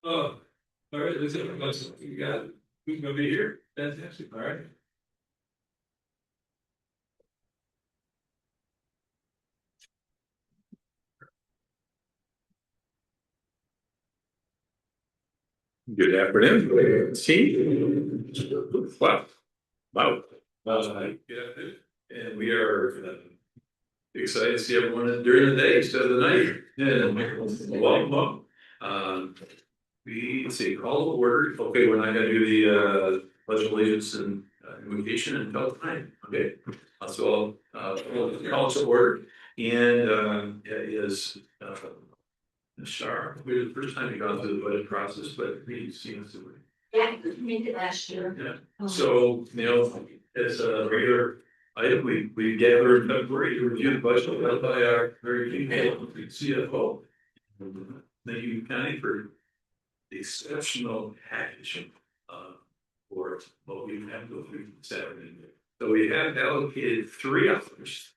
Oh, all right, you got, who's gonna be here? Fantastic, all right. Good afternoon, team. Wow, wow. Good afternoon. And we are excited to see everyone during the day instead of the night. And welcome. Let's see, call to order. Okay, we're not gonna do the pledge of allegiance and invocation until tonight. Okay, so call to order, and it is Shar. We're the first time we gone through the budget process, but we've seen us. Yeah, we did it last year. Yeah. So as a regular item, we gather in February to review the budget led by our very capable CFO. Thank you, Connie, for the exceptional packaging for what we have to go through Saturday. So we have allocated 3 hours.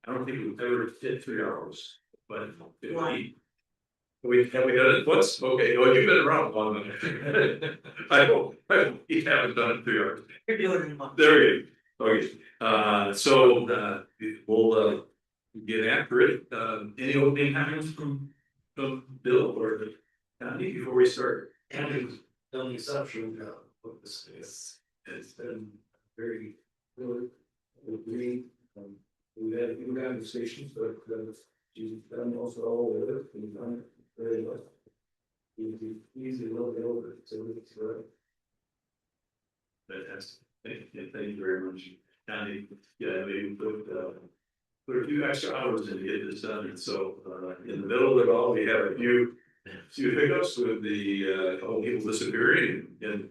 I don't think we've ever fit 3 hours, but we done it once. Okay, well, you've been around long enough. I hope we haven't done it 3 hours. There we go. Okay, so we'll get after it. Any opening comments from Bill or Connie before we start? Done the exception of this is. It's been very good. Agree. We've had a few conversations, but she's done also all with it. We've done it very well. Easy to look it over. So it's good. Fantastic. Thank you very much, Connie. Yeah, maybe put a few extra hours in to get this done. And so in the middle of it all, we have a few hiccups with the couple people disappearing, and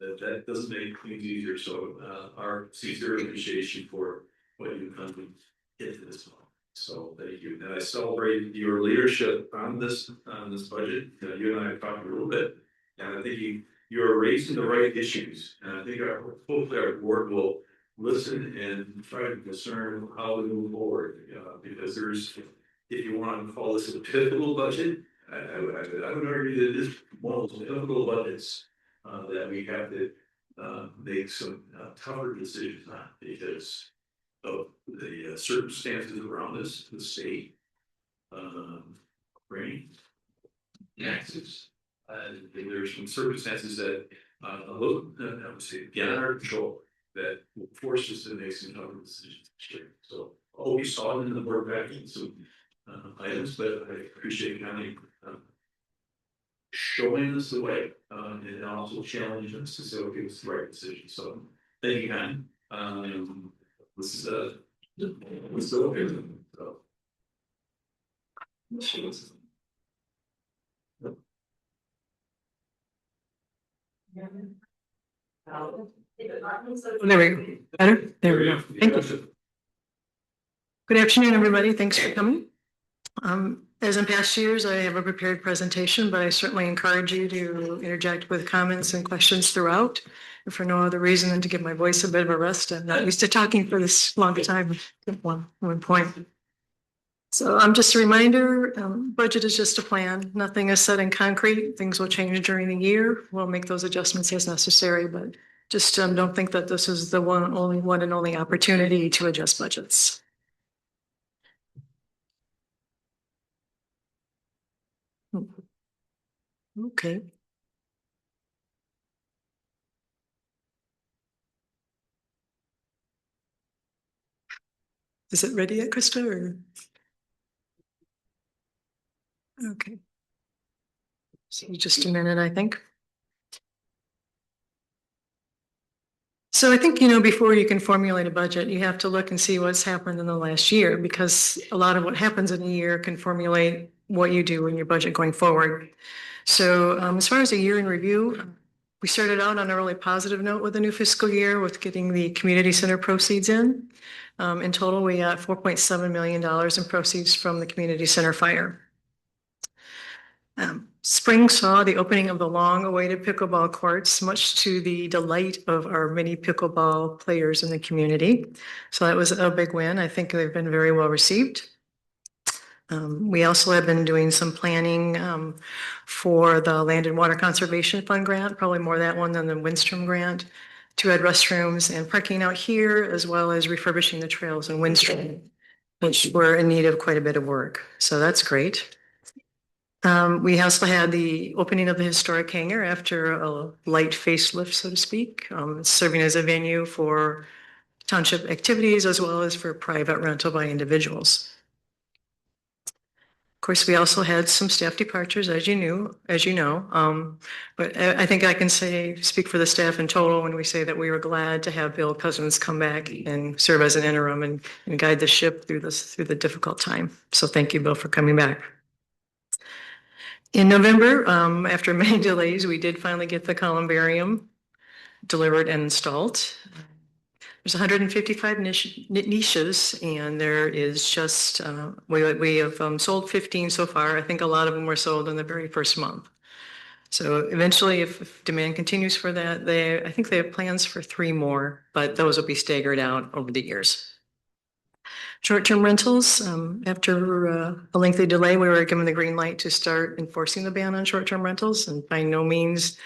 that doesn't make things easier. So our sincere appreciation for what you've done to get to this point. So thank you. And I celebrate your leadership on this budget. You and I have talked a little bit, and I think you're raising the right issues. And I think hopefully our board will listen and try to discern how we move forward. Because if you want to call this a pivotal budget, I would argue that it is one of those pivotal budgets that we have to make some tougher decisions on because of the circumstances around us, the state, rain, taxes. There's some circumstances that I would say beyond our control that will force us to make some tougher decisions. So we saw it in the board packing some items, but I appreciate Connie showing us the way and also challenging us to say, okay, it's the right decision. So thank you, Connie. This is we're still okay. So. There we go. Better? There we go. Thank you. Good afternoon, everybody. Thanks for coming. As in past years, I have a prepared presentation, but I certainly encourage you to interject with comments and questions throughout. And for no other reason than to give my voice a bit of a rest. I'm not used to talking for this long time at one point. So just a reminder, budget is just a plan. Nothing is set in concrete. Things will change during the year. We'll make those adjustments as necessary, but just don't think that this is the one and only opportunity to adjust budgets. Okay. Is it ready yet, Krista? Or? Okay. So just a minute, I think. So I think, before you can formulate a budget, you have to look and see what's happened in the last year, because a lot of what happens in a year can formulate what you do in your budget going forward. So as far as a year in review, we started out on a really positive note with the new fiscal year with getting the community center proceeds in. In total, we got $4.7 million in proceeds from the community center fire. Spring saw the opening of the long-awaited pickleball courts, much to the delight of our many pickleball players in the community. So that was a big win. I think they've been very well received. We also have been doing some planning for the Land and Water Conservation Fund grant, probably more that one than the Windstrom grant, to add restrooms and parking out here, as well as refurbishing the trails in Windstrom, which were in need of quite a bit of work. So that's great. We also had the opening of the historic hangar after a light facelift, so to speak, serving as a venue for township activities as well as for private rental by individuals. Of course, we also had some staff departures, as you know. But I think I can speak for the staff in total when we say that we were glad to have Bill Cousins come back and serve as an interim and guide the ship through the difficult time. So thank you, Bill, for coming back. In November, after many delays, we did finally get the columbarium delivered and installed. There's 155 niches, and there is just, we have sold 15 so far. I think a lot of them were sold in the very first month. So eventually, if demand continues for that, I think they have plans for 3 more, but those will be staggered out over the years. Short-term rentals, after a lengthy delay, we were given the green light to start enforcing the ban on short-term rentals, and by no means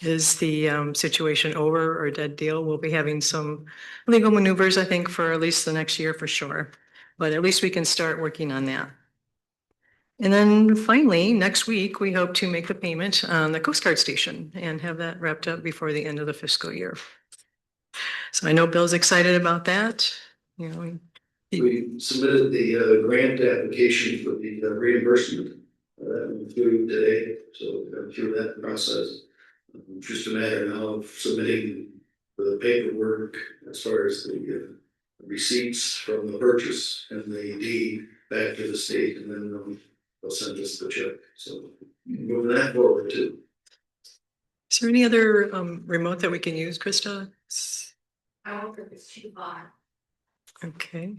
is the situation over or a dead deal. We'll be having some legal maneuvers, I think, for at least the next year for sure, but at least we can start working on that. And then finally, next week, we hope to make the payment on the Coast Guard station and have that wrapped up before the end of the fiscal year. So I know Bill's excited about that. You know, We submitted the grant application for the reimbursement through today, so through that process. Just a matter now of submitting the paperwork as far as the receipts from the purchase and the deed back to the state, and then they'll send us the check. So moving that forward too. Is there any other remote that we can use, Krista? I don't think it's too far. Okay.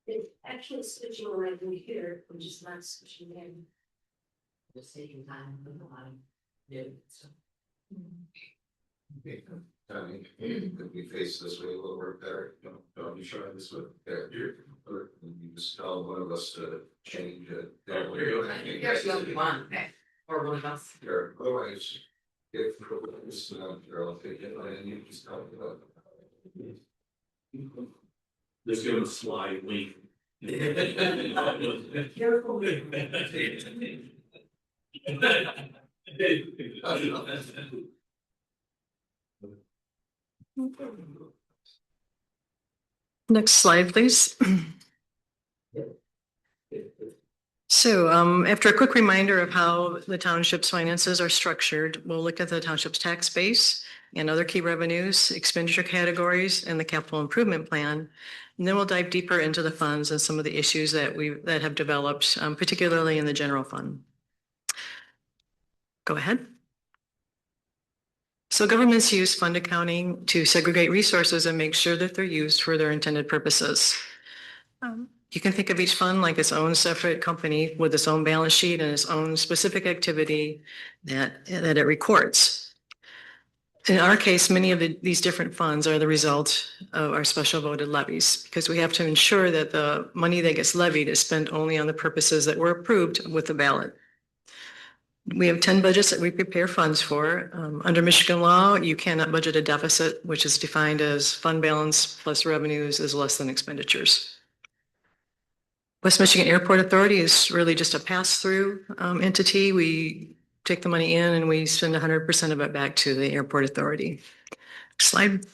It's actually switching around in here, I'm just not switching in. Just taking time, but a lot of new stuff. If we face this way, we'll work better. Don't be sure this would, or you just tell one of us to change it. There's the only one, okay, or one of us. Sure, otherwise, if it's not, I'll take it, and you just tell me about it. Just give them a slide link. Careful. Next slide, please. So after a quick reminder of how the township's finances are structured, we'll look at the township's tax base and other key revenues, expenditure categories, and the capital improvement plan. And then we'll dive deeper into the funds and some of the issues that have developed, particularly in the general fund. Go ahead. So governments use fund accounting to segregate resources and make sure that they're used for their intended purposes. You can think of each fund like its own separate company with its own balance sheet and its own specific activity that it records. In our case, many of these different funds are the result of our special voted levies because we have to ensure that the money that gets levied is spent only on the purposes that were approved with the ballot. We have 10 budgets that we prepare funds for. Under Michigan law, you cannot budget a deficit, which is defined as fund balance plus revenues is less than expenditures. West Michigan Airport Authority is really just a pass-through entity. We take the money in and we send 100% of it back to the airport authority. Next slide.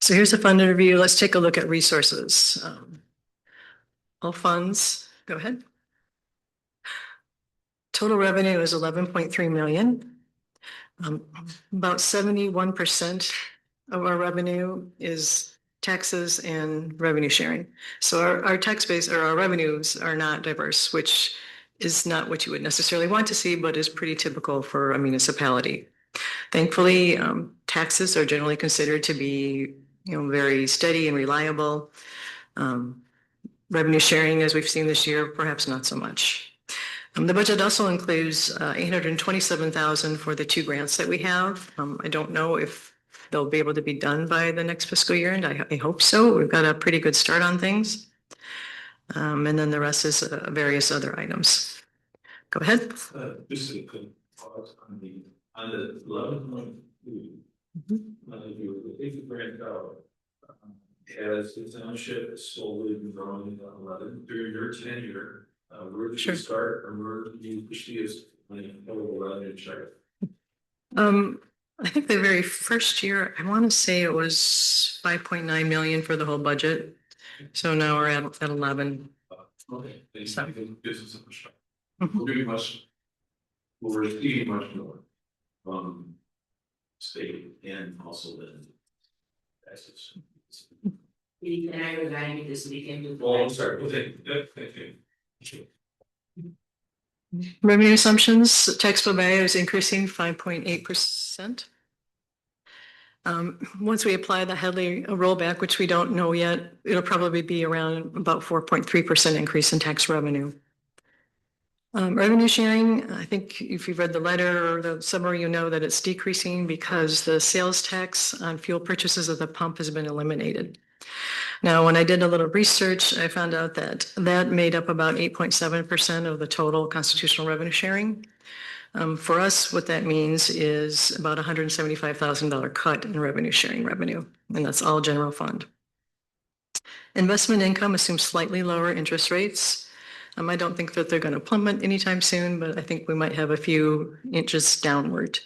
So here's the fund overview. Let's take a look at resources. All funds, go ahead. Total revenue is 11.3 million. About 71% of our revenue is taxes and revenue sharing. So our tax base or our revenues are not diverse, which is not what you would necessarily want to see, but is pretty typical for a municipality. Thankfully, taxes are generally considered to be, very steady and reliable. Revenue sharing, as we've seen this year, perhaps not so much. The budget also includes $827,000 for the 2 grants that we have. I don't know if they'll be able to be done by the next fiscal year, and I hope so. We've got a pretty good start on things. And then the rest is various other items. Go ahead. Just a quick pause on the 11.2. The 50 grand as the township is slowly growing 11 during your tenure, where did Sure. you start or where did you see us when you total revenue chart? I think the very first year, I want to say it was 5.9 million for the whole budget. So now we're at 11. Okay, So- gives us a perspective. Mhm. We're doing much, we're receiving much more from state and also then. Texas. And I resigned this weekend. Oh, I'm sorry, okay, thank you. Revenue assumptions, taxable value is increasing 5.8%. Once we apply the Headley rollback, which we don't know yet, it'll probably be around about 4.3% increase in tax revenue. Revenue sharing, I think if you've read the letter or the summary, you know that it's decreasing because the sales tax on fuel purchases of the pump has been eliminated. Now, when I did a little research, I found out that that made up about 8.7% of the total constitutional revenue sharing. For us, what that means is about $175,000 cut in revenue sharing revenue, and that's all general fund. Investment income assumes slightly lower interest rates. I don't think that they're going to plummet anytime soon, but I think we might have a few inches downward.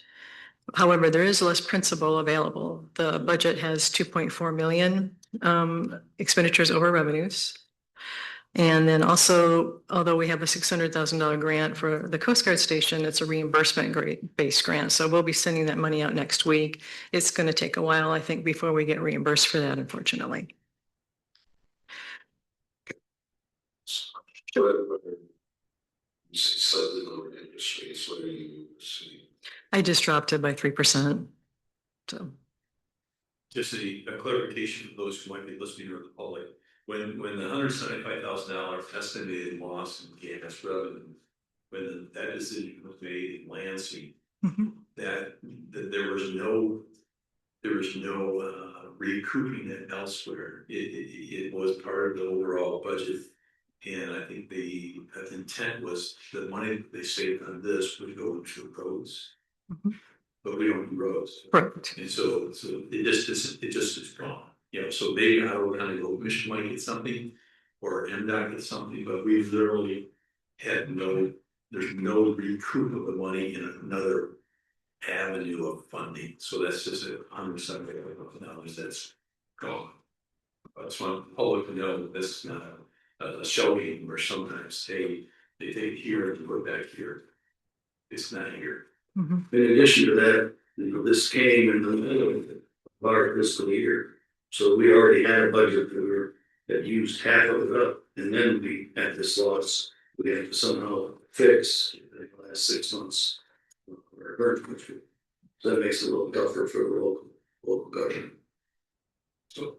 However, there is less principal available. The budget has 2.4 million expenditures over revenues. And then also, although we have a $600,000 grant for the Coast Guard station, it's a reimbursement-based grant. So we'll be sending that money out next week. It's going to take a while, I think, before we get reimbursed for that, unfortunately. You say slightly lower interest rates, what are you seeing? I just dropped it by 3%. So, Just a clarification for those who might be listening to the public, when the $175,000 estimated loss in gas revenue, when that decision was made in Lansing, mhm. that there was no recouping it elsewhere. It was part of the overall budget. And I think the intent was the money that they saved on this would go into roads. Mhm. But we don't do roads. Right. And so it just is gone. You know, so maybe Iowa County Road Commission might get something or MDOT get something, but we've literally had there's no recoup of the money in another avenue of funding. So that's just $175,000 that's gone. I just want the public to know that this is not a show game where sometimes they take here and put back here. It's not here. Mhm. In addition to that, this came in the middle of our fiscal year. So we already had a budget that used half of it up, and then we had this loss we had to somehow fix in the last 6 months. So that makes it a little tougher for the local government. So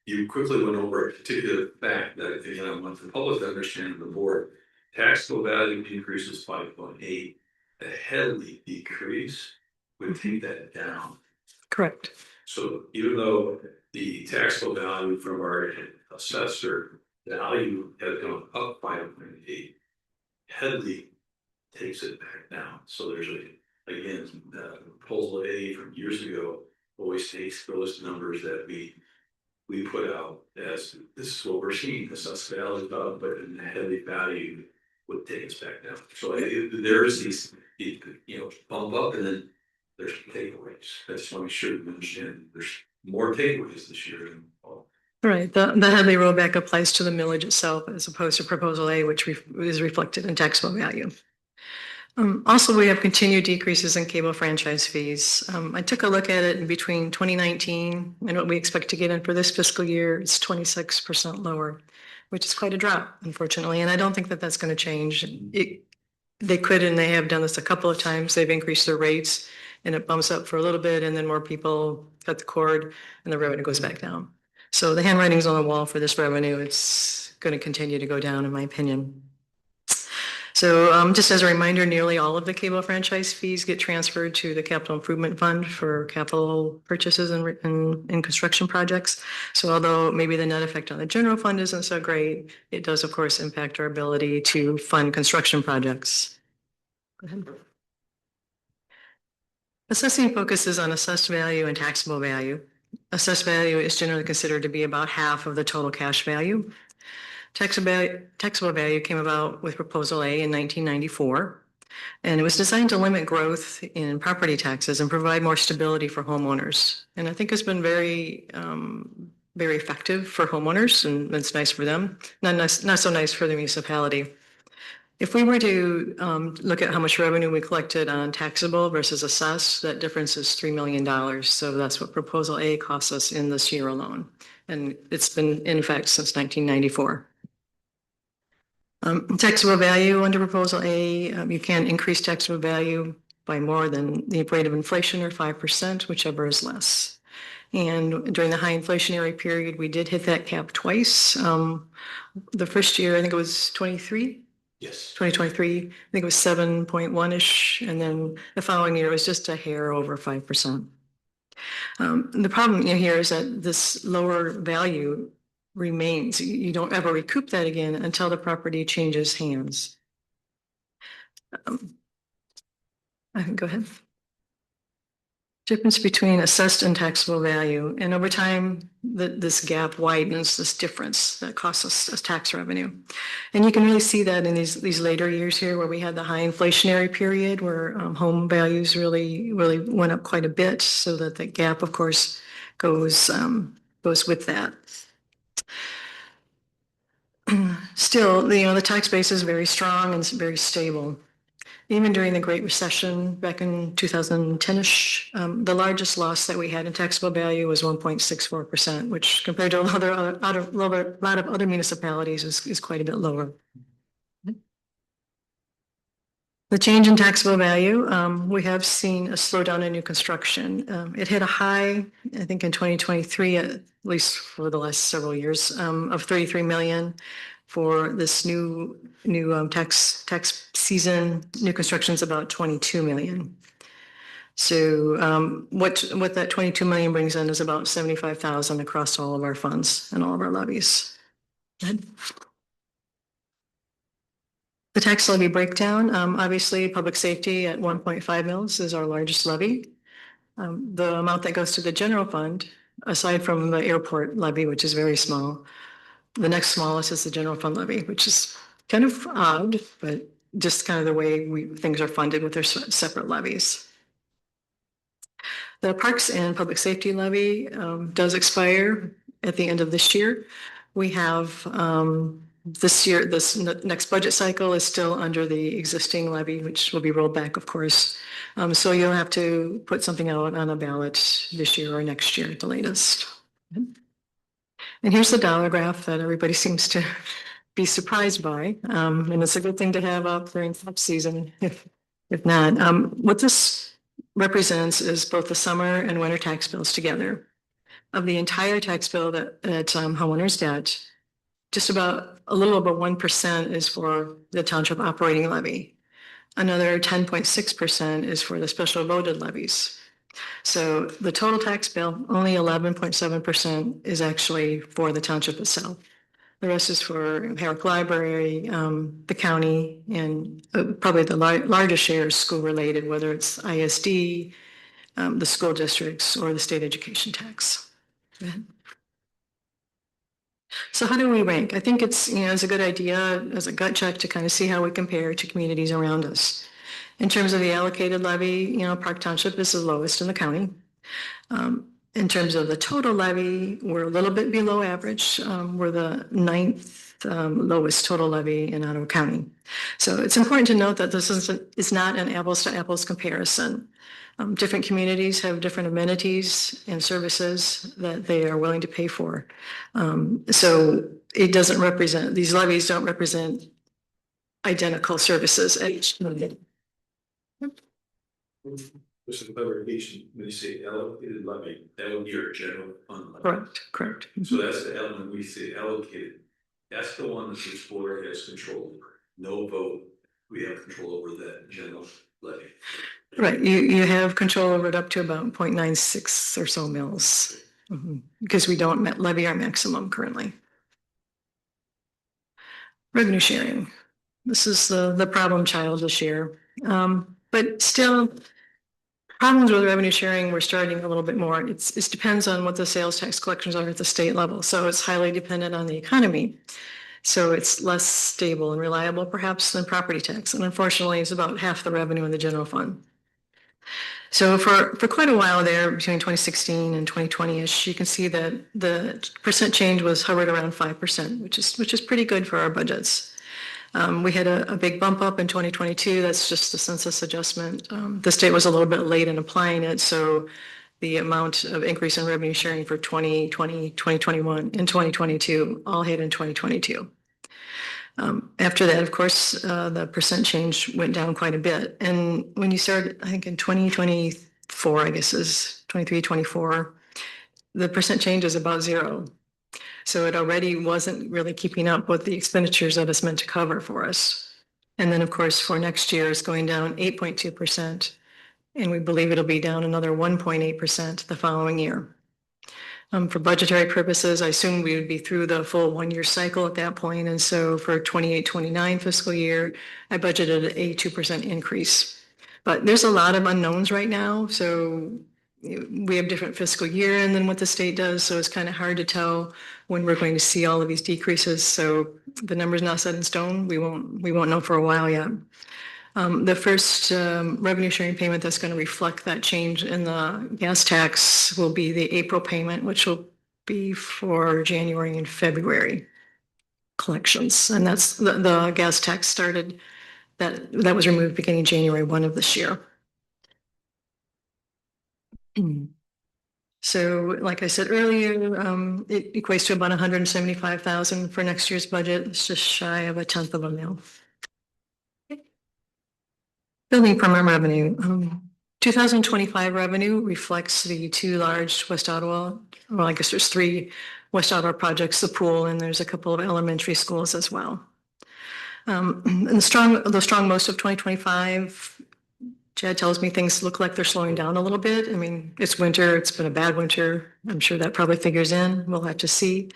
you quickly went over a particular fact that, again, I want the public to understand the board. Taxable value increases 5.8. The Headley decrease would take that down. Correct. So even though the taxable value from our assessor value has gone up 5.8, Headley takes it back down. So there's again, proposal A from years ago always takes those numbers that we put out as this is what we're seeing, this is value about, but in the Headley value would take us back down. So there is these, bump up and then there's takeaways. I just want to be sure you understand there's more takeaways this year. Right. The Headley rollback applies to the millage itself as opposed to proposal A, which is reflected in taxable value. Also, we have continued decreases in cable franchise fees. I took a look at it in between 2019 and what we expect to get in for this fiscal year. It's 26% lower, which is quite a drop, unfortunately. And I don't think that that's going to change. They could, and they have done this a couple of times. They've increased their rates and it bumps up for a little bit and then more people cut the cord and the revenue goes back down. So the handwriting's on the wall for this revenue. It's going to continue to go down, in my opinion. So just as a reminder, nearly all of the cable franchise fees get transferred to the capital improvement fund for capital purchases and construction projects. So although maybe the net effect on the general fund isn't so great, it does of course impact our ability to fund construction projects. Go ahead. Assessing focuses on assessed value and taxable value. Assessed value is generally considered to be about half of the total cash value. Taxable value came about with Proposal A in 1994, and it was designed to limit growth in property taxes and provide more stability for homeowners. And I think it's been very effective for homeowners, and it's nice for them, not so nice for the municipality. If we were to look at how much revenue we collected on taxable versus assessed, that difference is $3 million. So that's what Proposal A costs us in this year alone. And it's been in effect since 1994. Taxable value under Proposal A, you can increase taxable value by more than the rate of inflation or 5%, whichever is less. And during the high inflationary period, we did hit that cap twice. The first year, I think it was 23. Yes. 2023, I think it was 7.1-ish, and then the following year it was just a hair over 5%. The problem here is that this lower value remains. You don't ever recoup that again until the property changes hands. Go ahead. Difference between assessed and taxable value. And over time, this gap widens, this difference that costs us tax revenue. And you can really see that in these later years here where we had the high inflationary period where home values really went up quite a bit, so that the gap, of course, goes with that. Still, the tax base is very strong and it's very stable. Even during the Great Recession back in 2010-ish, the largest loss that we had in taxable value was 1.64%, which compared to a lot of other municipalities is quite a bit lower. The change in taxable value, we have seen a slowdown in new construction. It hit a high, I think in 2023, at least for the last several years, of 33 million. For this new tax season, new construction is about 22 million. So what that 22 million brings in is about 75,000 across all of our funds and all of our levies. The tax levy breakdown, obviously public safety at 1.5 mils is our largest levy. The amount that goes to the general fund, aside from the airport levy, which is very small, the next smallest is the general fund levy, which is kind of odd, but just kind of the way things are funded with their separate levies. The parks and public safety levy does expire at the end of this year. We have this next budget cycle is still under the existing levy, which will be rolled back, of course. So you'll have to put something out on a ballot this year or next year at the latest. And here's the dollar graph that everybody seems to be surprised by. And it's a good thing to have up during tax season, if not. What this represents is both the summer and winter tax bills together. Of the entire tax bill that homeowners get, just about a little over 1% is for the township operating levy. Another 10.6% is for the special voted levies. So the total tax bill, only 11.7% is actually for the township itself. The rest is for Herrick Library, the county, and probably the largest share is school related, whether it's ISD, the school districts, or the state education tax. Go ahead. So how do we rank? I think it's a good idea as a gut check to kind of see how we compare to communities around us. In terms of the allocated levy, Park Township is the lowest in the county. In terms of the total levy, we're a little bit below average. We're the 9th lowest total levy in Ottawa County. So it's important to note that this is not an apples to apples comparison. Different communities have different amenities and services that they are willing to pay for. So it doesn't represent, these levies don't represent identical services at each community. Just a clarification, when you say allocated levy, that would be your general fund levy. Correct. So that's the element we say allocated. That's the one that the board has control over, no vote. we have control over that general levy. Right, you have control over it up to about 0.96 or so mils. Because we don't levy our maximum currently. Revenue sharing. This is the problem child this year. But still, problems with revenue sharing, we're starting a little bit more. It depends on what the sales tax collections are at the state level. So it's highly dependent on the economy. So it's less stable and reliable perhaps than property tax. And unfortunately, it's about half the revenue in the general fund. So for quite a while there, between 2016 and 2020-ish, you can see that the percent change was hovered around 5%, which is pretty good for our budgets. We had a big bump up in 2022. That's just the census adjustment. The state was a little bit late in applying it, so the amount of increase in revenue sharing for 2020, 2021, and 2022 all hit in 2022. After that, of course, the percent change went down quite a bit. And when you started, I think in 2024, I guess is 23, 24, the percent change is about zero. So it already wasn't really keeping up with the expenditures that it's meant to cover for us. And then, of course, for next year, it's going down 8.2%. And we believe it'll be down another 1.8% the following year. For budgetary purposes, I assume we would be through the full 1-year cycle at that point. And so for 28-29 fiscal year, I budgeted a 2% increase. But there's a lot of unknowns right now. So we have different fiscal year and then what the state does. So it's kind of hard to tell when we're going to see all of these decreases. So the number's not set in stone. We won't know for a while yet. The first revenue sharing payment that's going to reflect that change in the gas tax will be the April payment, which will be for January and February collections. And that's the gas tax started, that was removed beginning January 1 of this year. So like I said earlier, it equates to about 175,000 for next year's budget. It's just shy of 1/10 of a mil. Building permit revenue. 2025 revenue reflects the 2 large West Ottawa, well, I guess there's 3 West Ottawa projects, the pool, and there's a couple of elementary schools as well. And the strong most of 2025, Chad tells me things look like they're slowing down a little bit. I mean, it's winter, it's been a bad winter. I'm sure that probably figures in, we'll have to see.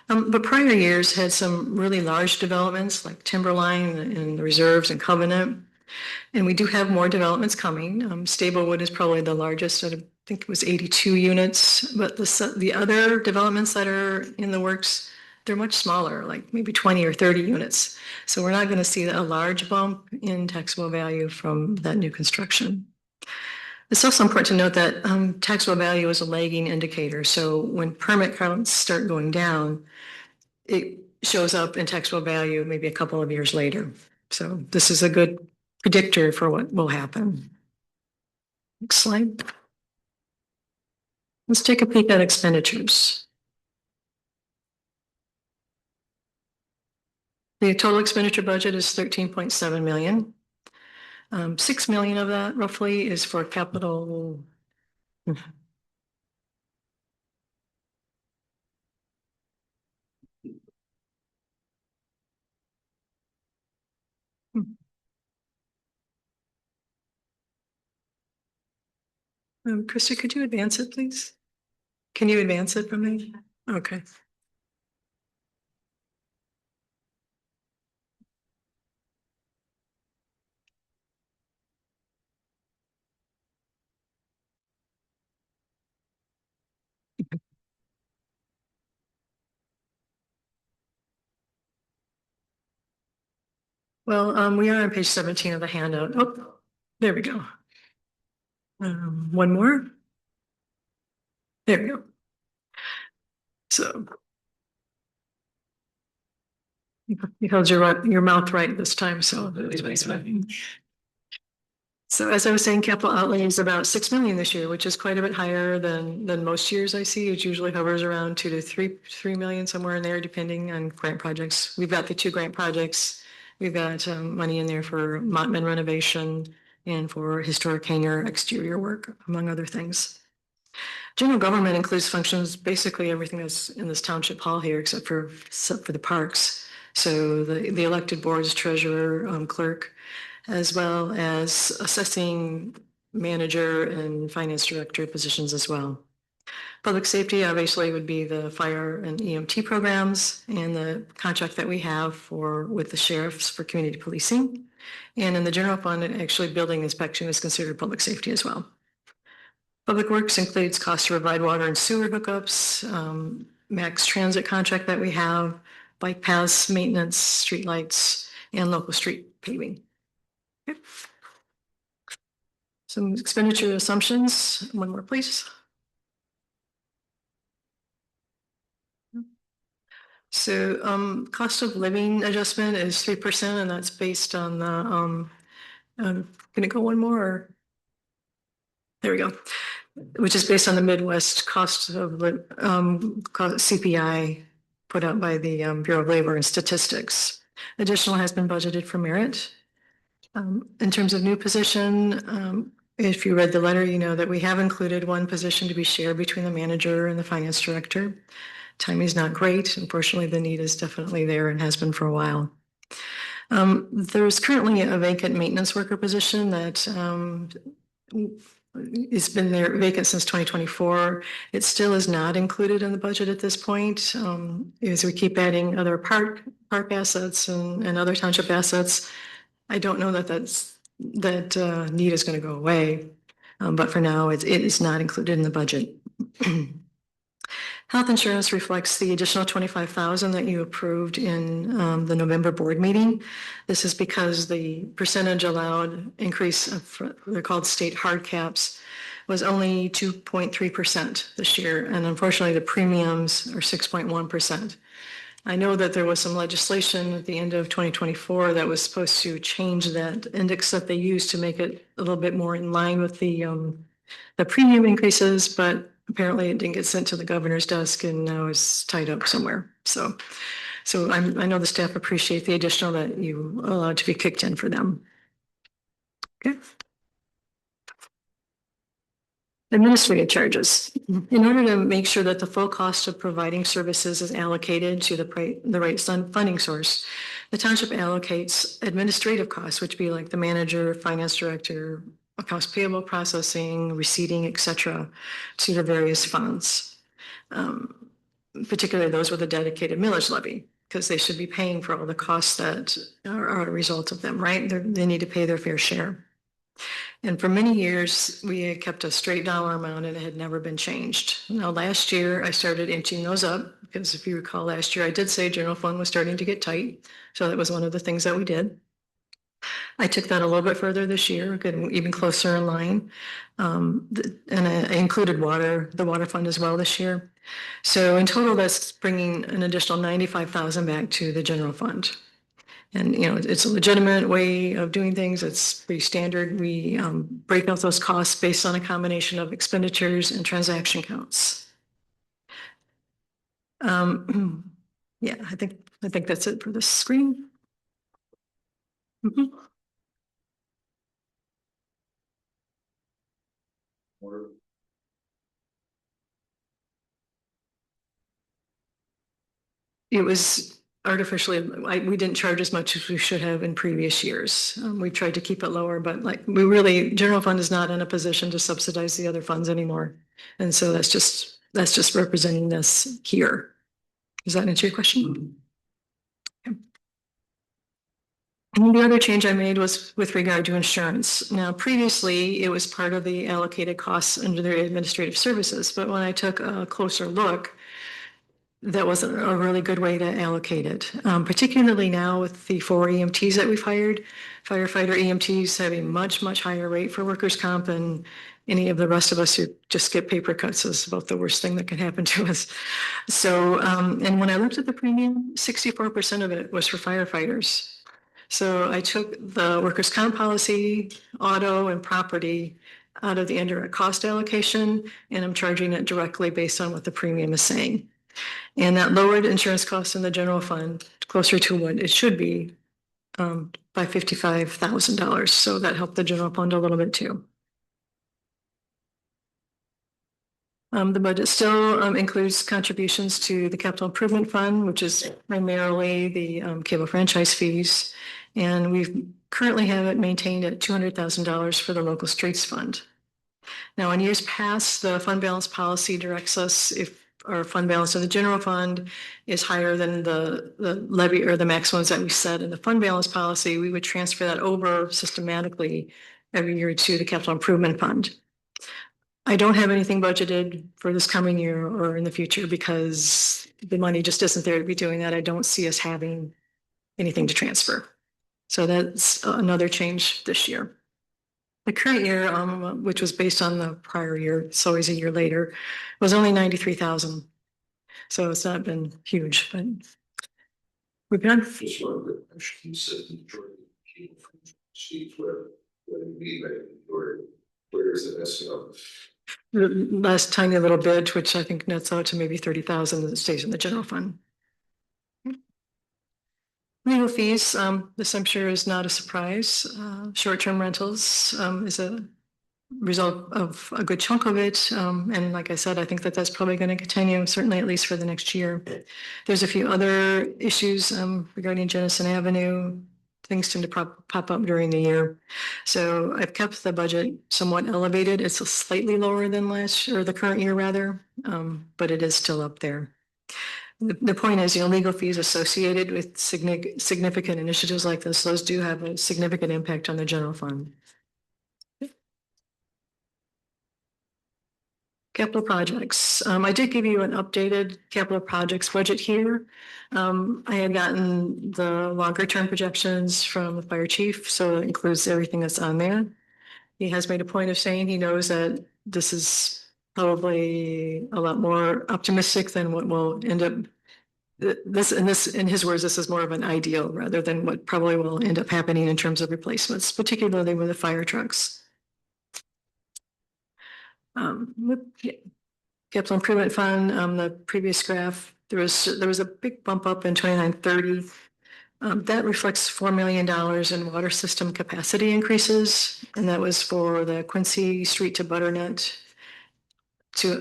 But prior years had some really large developments like Timberline and the Reserves and Covenant. And we do have more developments coming. Stablewood is probably the largest. I think it was 82 units, but the other developments that are in the works, they're much smaller, like maybe 20 or 30 units. So we're not going to see a large bump in taxable value from that new construction. It's also important to note that taxable value is a lagging indicator. So when permit counts start going down, it shows up in taxable value maybe a couple of years later. So this is a good predictor for what will happen. Next slide. Let's take a peek at expenditures. The total expenditure budget is 13.7 million. 6 million of that roughly is for capital. Krista, could you advance it, please? Can you advance it for me? Okay. Well, we are on page 17 of the handout. Oh, there we go. One more. There we go. So you held your mouth right this time, so. So as I was saying, capital outlay is about 6 million this year, which is quite a bit higher than most years I see. It usually hovers around 2 to 3 million, somewhere in there, depending on grant projects. We've got the 2 grant projects. We've got money in there for Mottman renovation and for historic hangar exterior work, among other things. General government includes functions, basically everything that's in this township hall here, except for the parks. So the elected boards, treasurer, clerk, as well as assessing manager and finance director positions as well. Public safety obviously would be the fire and EMT programs and the contract that we have with the sheriffs for community policing. And in the general fund, actually building inspection is considered public safety as well. Public works includes cost to provide water and sewer hookups, max transit contract that we have, bike paths, maintenance, streetlights, and local street paving. Okay. Some expenditure assumptions. One more, please. So cost of living adjustment is 3%, and that's based on the can it go one more? Or? There we go. Which is based on the Midwest cost of CPI put out by the Bureau of Labor and Statistics. Additional has been budgeted for merit. In terms of new position, if you read the letter, you know that we have included one position to be shared between the manager and the finance director. Timing is not great. Unfortunately, the need is definitely there and has been for a while. There's currently a vacant maintenance worker position that it's been there vacant since 2024. It still is not included in the budget at this point. As we keep adding other park assets and other township assets, I don't know that that need is going to go away. But for now, it is not included in the budget. Health insurance reflects the additional 25,000 that you approved in the November board meeting. This is because the percentage allowed increase they're called state hard caps was only 2.3% this year. And unfortunately, the premiums are 6.1%. I know that there was some legislation at the end of 2024 that was supposed to change that index that they used to make it a little bit more in line with the premium increases, but apparently it didn't get sent to the governor's desk and now is tied up somewhere. So I know the staff appreciate the additional that you allowed to be kicked in for them. Okay. Administrative charges. In order to make sure that the full cost of providing services is allocated to the right funding source, the township allocates administrative costs, which would be like the manager, finance director, accounts payable processing, receipting, et cetera, to the various funds. Particularly those with a dedicated millage levy, because they should be paying for all the costs that are a result of them, right? They need to pay their fair share. And for many years, we had kept a straight dollar amount and it had never been changed. Now, last year, I started inching those up because if you recall last year, I did say general fund was starting to get tight. So that was one of the things that we did. I took that a little bit further this year, getting even closer in line. And I included the water fund as well this year. So in total, that's bringing an additional 95,000 back to the general fund. And, you know, it's a legitimate way of doing things. It's pretty standard. We break out those costs based on a combination of expenditures and transaction counts. Yeah, I think that's it for this screen. Mm-hmm. It was artificially, we didn't charge as much as we should have in previous years. We tried to keep it lower, but general fund is not in a position to subsidize the other funds anymore. And so that's just representing this here. Does that answer your question? Okay. And the other change I made was with regard to insurance. Now, previously, it was part of the allocated costs under the administrative services, but when I took a closer look, that wasn't a really good way to allocate it, particularly now with the 4 EMTs that we've hired. Firefighter EMTs have a much, much higher rate for workers' comp, and any of the rest of us who just get paper cuts is about the worst thing that can happen to us. So, and when I looked at the premium, 64% of it was for firefighters. So I took the workers' comp policy, auto, and property out of the indirect cost allocation, and I'm charging it directly based on what the premium is saying. And that lowered insurance costs in the general fund closer to what it should be by $55,000. So that helped the general fund a little bit too. The budget still includes contributions to the capital improvement fund, which is primarily the cable franchise fees. And we currently have it maintained at $200,000 for the local streets fund. Now, in years past, the fund balance policy directs us if our fund balance in the general fund is higher than the levy or the maximums that we set in the fund balance policy, we would transfer that over systematically every year to the capital improvement fund. I don't have anything budgeted for this coming year or in the future because the money just isn't there to be doing that. I don't see us having anything to transfer. So that's another change this year. The current year, which was based on the prior year, it's always a year later, was only 93,000. So it's not been huge, but we've done. Just one of the questions, said the majority of people from Steve's where they be, where is it messing up? The last tiny little bit, which I think nets out to maybe 30,000 that stays in the general fund. Legal fees, this I'm sure is not a surprise. Short-term rentals is a result of a good chunk of it. And like I said, I think that that's probably going to continue, certainly at least for the next year. There's a few other issues regarding Jennison Avenue. Things tend to pop up during the year. So I've kept the budget somewhat elevated. It's slightly lower than last year, or the current year rather, but it is still up there. The point is, legal fees associated with significant initiatives like this, those do have a significant impact on the general fund. Capital projects. I did give you an updated capital projects budget here. I had gotten the longer term projections from the fire chief, so it includes everything that's on there. He has made a point of saying he knows that this is probably a lot more optimistic than what will end up. This, in his words, this is more of an ideal rather than what probably will end up happening in terms of replacements, particularly with the fire trucks. Capital Improvement Fund, the previous graph, there was a big bump up in 2930. That reflects $4 million in water system capacity increases, and that was for the Quincy Street to Butternut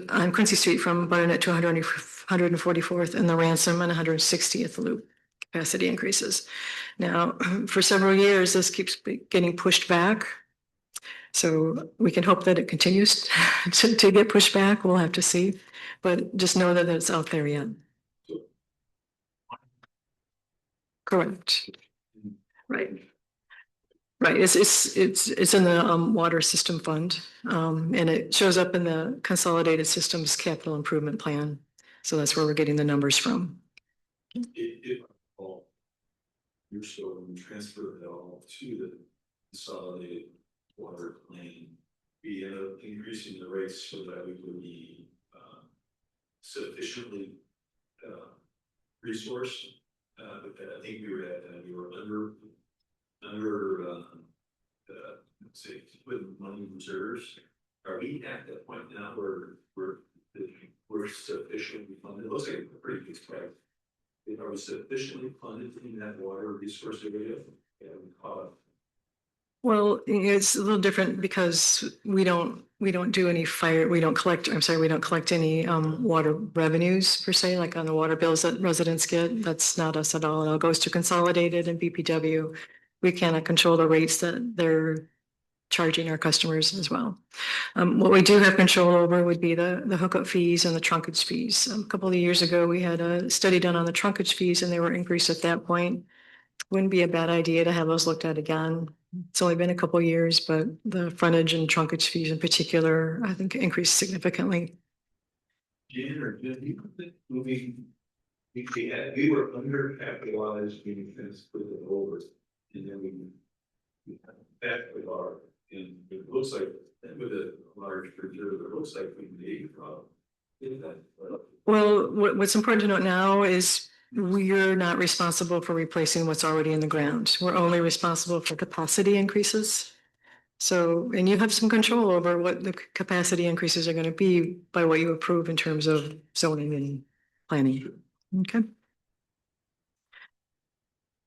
on Quincy Street from Butternut to 144th and the Ransom and 160th loop capacity increases. Now, for several years, this keeps getting pushed back. So we can hope that it continues to get pushed back. We'll have to see, but just know that it's out there yet. Correct. Right. Right. It's in the water system fund, and it shows up in the consolidated systems capital improvement plan. So that's where we're getting the numbers from. If all, you're still going to transfer it all to the consolidated water plan, we end up increasing the rates so that we would be sufficiently resourced. But I think we were under let's say with money reserves. Are we at that point now where we're sufficiently funded? It looks like a pretty good spec. Are we sufficiently funded in that water resource area? Well, it's a little different because we don't do any we don't collect any water revenues per se, like on the water bills that residents get. That's not us at all. It all goes to consolidated and BPW. We cannot control the rates that they're charging our customers as well. What we do have control over would be the hookup fees and the trunkage fees. A couple of years ago, we had a study done on the trunkage fees and they were increased at that point. Wouldn't be a bad idea to have those looked at again. It's only been a couple of years, but the frontage and trunkage fees in particular, I think increased significantly. Jan or Jim, you think we were undercapitalized, we just put it over, and then we back with our, and it looks like with a large reserve, it looks like we made Well, what's important to note now is we're not responsible for replacing what's already in the ground. We're only responsible for capacity increases. So, and you have some control over what the capacity increases are going to be by what you approve in terms of zoning and planning. Okay.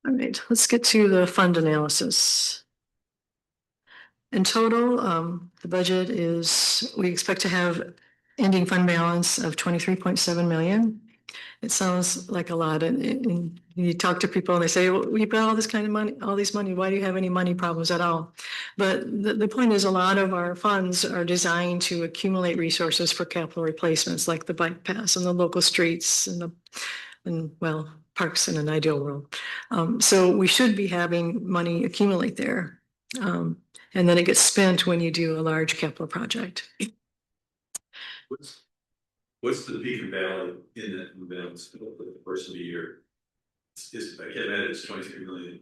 All right, let's get to the fund analysis. In total, the budget is, we expect to have ending fund balance of 23.7 million. It sounds like a lot, and you talk to people and they say, well, we put all this kind of money, all this money, why do you have any money problems at all? But the point is, a lot of our funds are designed to accumulate resources for capital replacements, like the bike paths and the local streets and well, parks in an ideal world. So we should be having money accumulate there. And then it gets spent when you do a large capital project. What's the peak and valley in that balance for the first of the year? Is, I can't imagine it's 23 million.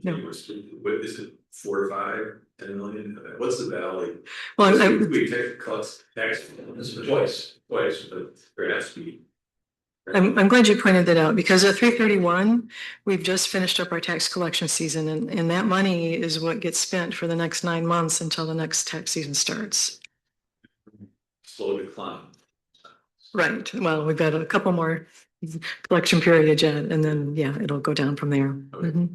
No. What is it, 4 or 5, 10 million? What's the valley? Well, We take cuts tax twice, but there has to be. I'm glad you pointed that out, because at 3/31, we've just finished up our tax collection season, and that money is what gets spent for the next 9 months until the next tax season starts. Slow decline. Right. Well, we've got a couple more collection periods yet, and then, yeah, it'll go down from there. Okay.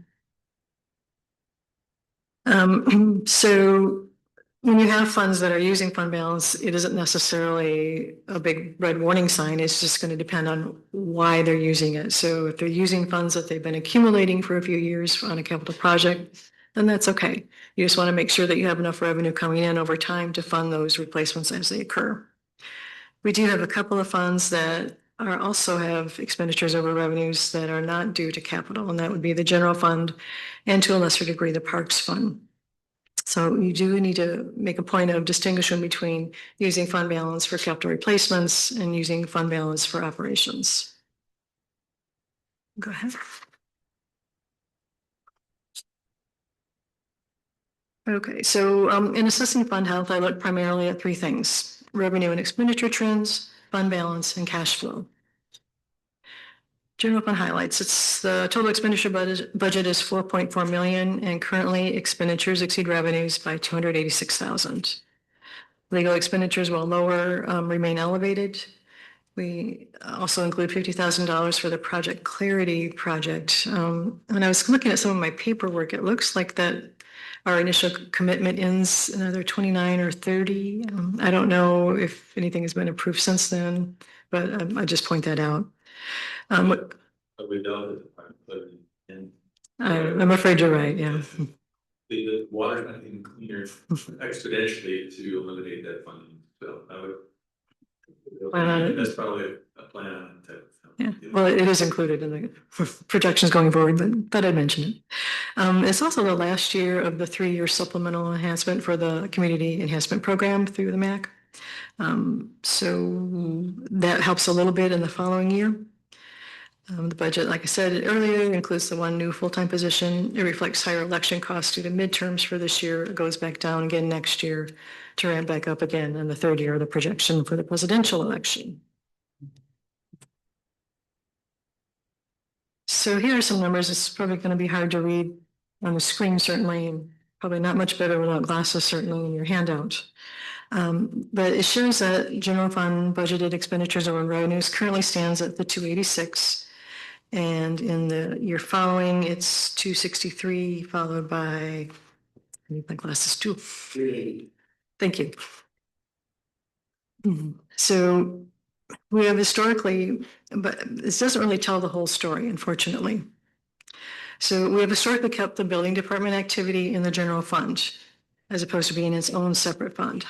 So when you have funds that are using fund balance, it isn't necessarily a big red warning sign. It's just going to depend on why they're using it. So if they're using funds that they've been accumulating for a few years on a capital project, then that's okay. You just want to make sure that you have enough revenue coming in over time to fund those replacements as they occur. We do have a couple of funds that are also have expenditures over revenues that are not due to capital, and that would be the general fund and to a lesser degree, the parks fund. So you do need to make a point of distinguishing between using fund balance for capital replacements and using fund balance for operations. Go ahead. Okay, so in assessing fund health, I look primarily at 3 things: revenue and expenditure trends, fund balance, and cash flow. General fund highlights. It's the total expenditure budget is 4.4 million, and currently expenditures exceed revenues by 286,000. Legal expenditures, while lower, remain elevated. We also include $50,000 for the Project Clarity project. When I was looking at some of my paperwork, it looks like that our initial commitment ends another 29 or 30. I don't know if anything has been approved since then, but I just point that out. But we know that, and I'm afraid you're right, yeah. the water, I think, cleaner exponentially to eliminate that funding. So I would. That's probably a plan. Yeah, well, it is included in the projections going forward, but thought I'd mention it. It's also the last year of the 3-year supplemental enhancement for the community enhancement program through the MAC. So that helps a little bit in the following year. The budget, like I said earlier, includes the 1 new full-time position. It reflects higher election costs due to midterms for this year. It goes back down again next year to ramp back up again in the 3rd year of the projection for the presidential election. So here are some numbers. It's probably going to be hard to read on the screen, certainly, and probably not much better without glasses, certainly, in your handout. But it shows that general fund budgeted expenditures over revenues currently stands at the 286. And in the year following, it's 263, followed by, I need my glasses too. 380. Thank you. So we have historically, but this doesn't really tell the whole story, unfortunately. So we have historically kept the building department activity in the general fund, as opposed to being its own separate fund.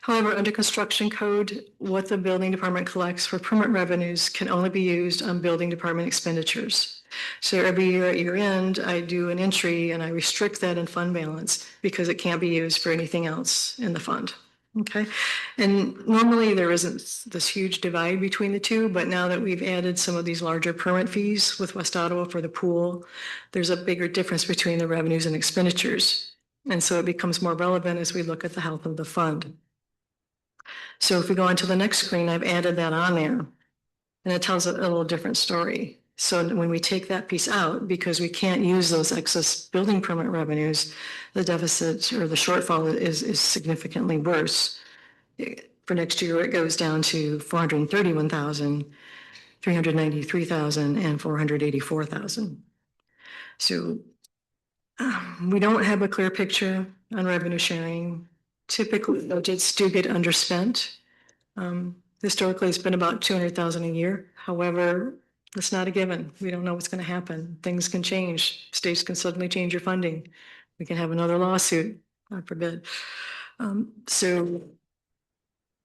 However, under construction code, what the building department collects for permit revenues can only be used on building department expenditures. So every year at year end, I do an entry and I restrict that in fund balance because it can't be used for anything else in the fund. Okay. And normally there isn't this huge divide between the two, but now that we've added some of these larger permit fees with West Ottawa for the pool, there's a bigger difference between the revenues and expenditures. And so it becomes more relevant as we look at the health of the fund. So if we go on to the next screen, I've added that on there, and it tells a little different story. So when we take that piece out, because we can't use those excess building permit revenues, the deficit or the shortfall is significantly worse. For next year, it goes down to 431,000, 393,000, and 484,000. So we don't have a clear picture on revenue sharing. Typically, budgets do get underspent. Historically, it's been about 200,000 a year. However, it's not a given. We don't know what's going to happen. Things can change. States can suddenly change your funding. We can have another lawsuit, God forbid. So